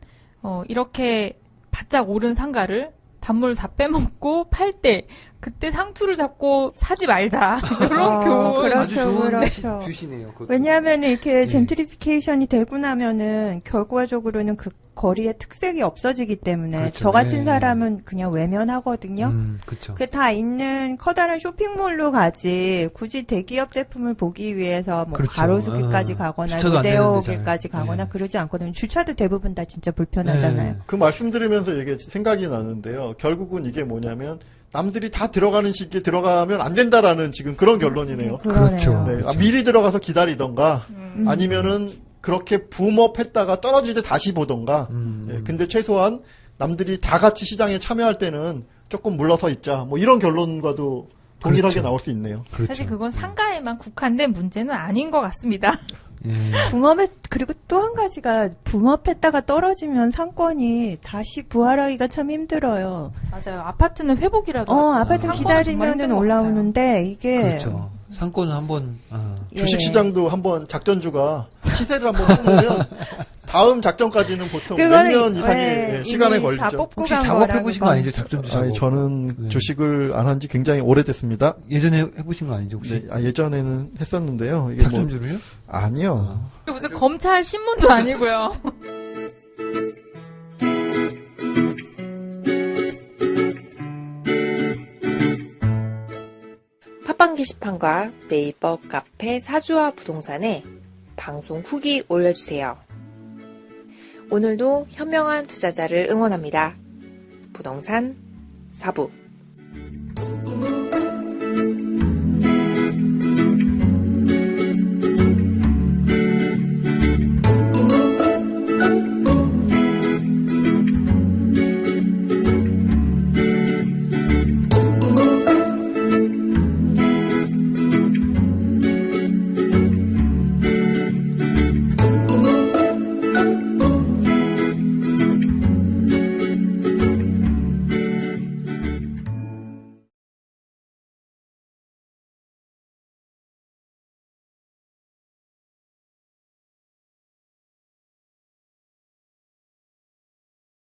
이렇게 바짝 오른 상가를 단물 다 빼먹고 팔 때 그때 상투를 잡고 사지 말자 이런 교훈. 그렇죠, 아주 좋은 그렇죠. 주시네요. 그것도. 왜냐하면 이렇게 예. 젠트리피케이션이 되고 나면은 결과적으로는 그 거리의 특색이 없어지기 때문에 그렇죠. 저 같은 예. 사람은 그냥 외면하거든요. 그렇죠. 그 다 있는 커다란 쇼핑몰로 가지 굳이 대기업 제품을 보기 위해서 뭐 그렇죠. 가로수길까지 가거나 주차도 안 되는데 로데오길까지 잘. 가거나 예. 그러지 않거든요. 주차도 대부분 다 진짜 불편하잖아요. 예. 그 말씀 들으면서 이게 생각이 나는데요. 결국은 이게 뭐냐면 남들이 다 들어가는 시기에 들어가면 안 된다라는 지금 그런 결론이네요. 그러네요. 그렇죠. 네, 그렇죠. 미리 들어가서 기다리던가 아니면은 그렇게 붐업했다가 떨어질 때 다시 보던가. 예, 근데 최소한 남들이 다 같이 시장에 참여할 때는 조금 물러서 있자. 뭐 이런 결론과도 동일하게 그렇죠. 나올 수 있네요. 그렇죠. 사실 그건 상가에만 국한된 문제는 아닌 것 같습니다. 예. 그리고 또 한 가지가 붐업했다가 떨어지면 상권이 다시 부활하기가 참 힘들어요. 맞아요. 아파트는 회복이라도 하죠. 아파트 상권은 정말 기다리면은 힘든 것 같아요. 올라오는데 이게 그렇죠. 상권은 한번 예. 주식시장도 한번 작전주가 시세를 한번 뽑으면 다음 작전까지는 보통 몇 그거는 년 이상의 예, 시간이 이미 다 걸리죠. 뽑고 혹시 간 작업해 거라는 보신 거 건. 아니죠? 작전주 작업. 아니, 저는 네. 주식을 안 한 지 굉장히 오래됐습니다. 예전에 해보신 거 아니죠? 혹시 네, 예전에는 했었는데요. 이게 뭐 작전주를요? 아니요. 무슨 검찰 신문도 아니고요. 팟빵 게시판과 네이버 카페 사주와 부동산에 방송 후기 올려주세요. 오늘도 현명한 투자자를 응원합니다. 부동산 사부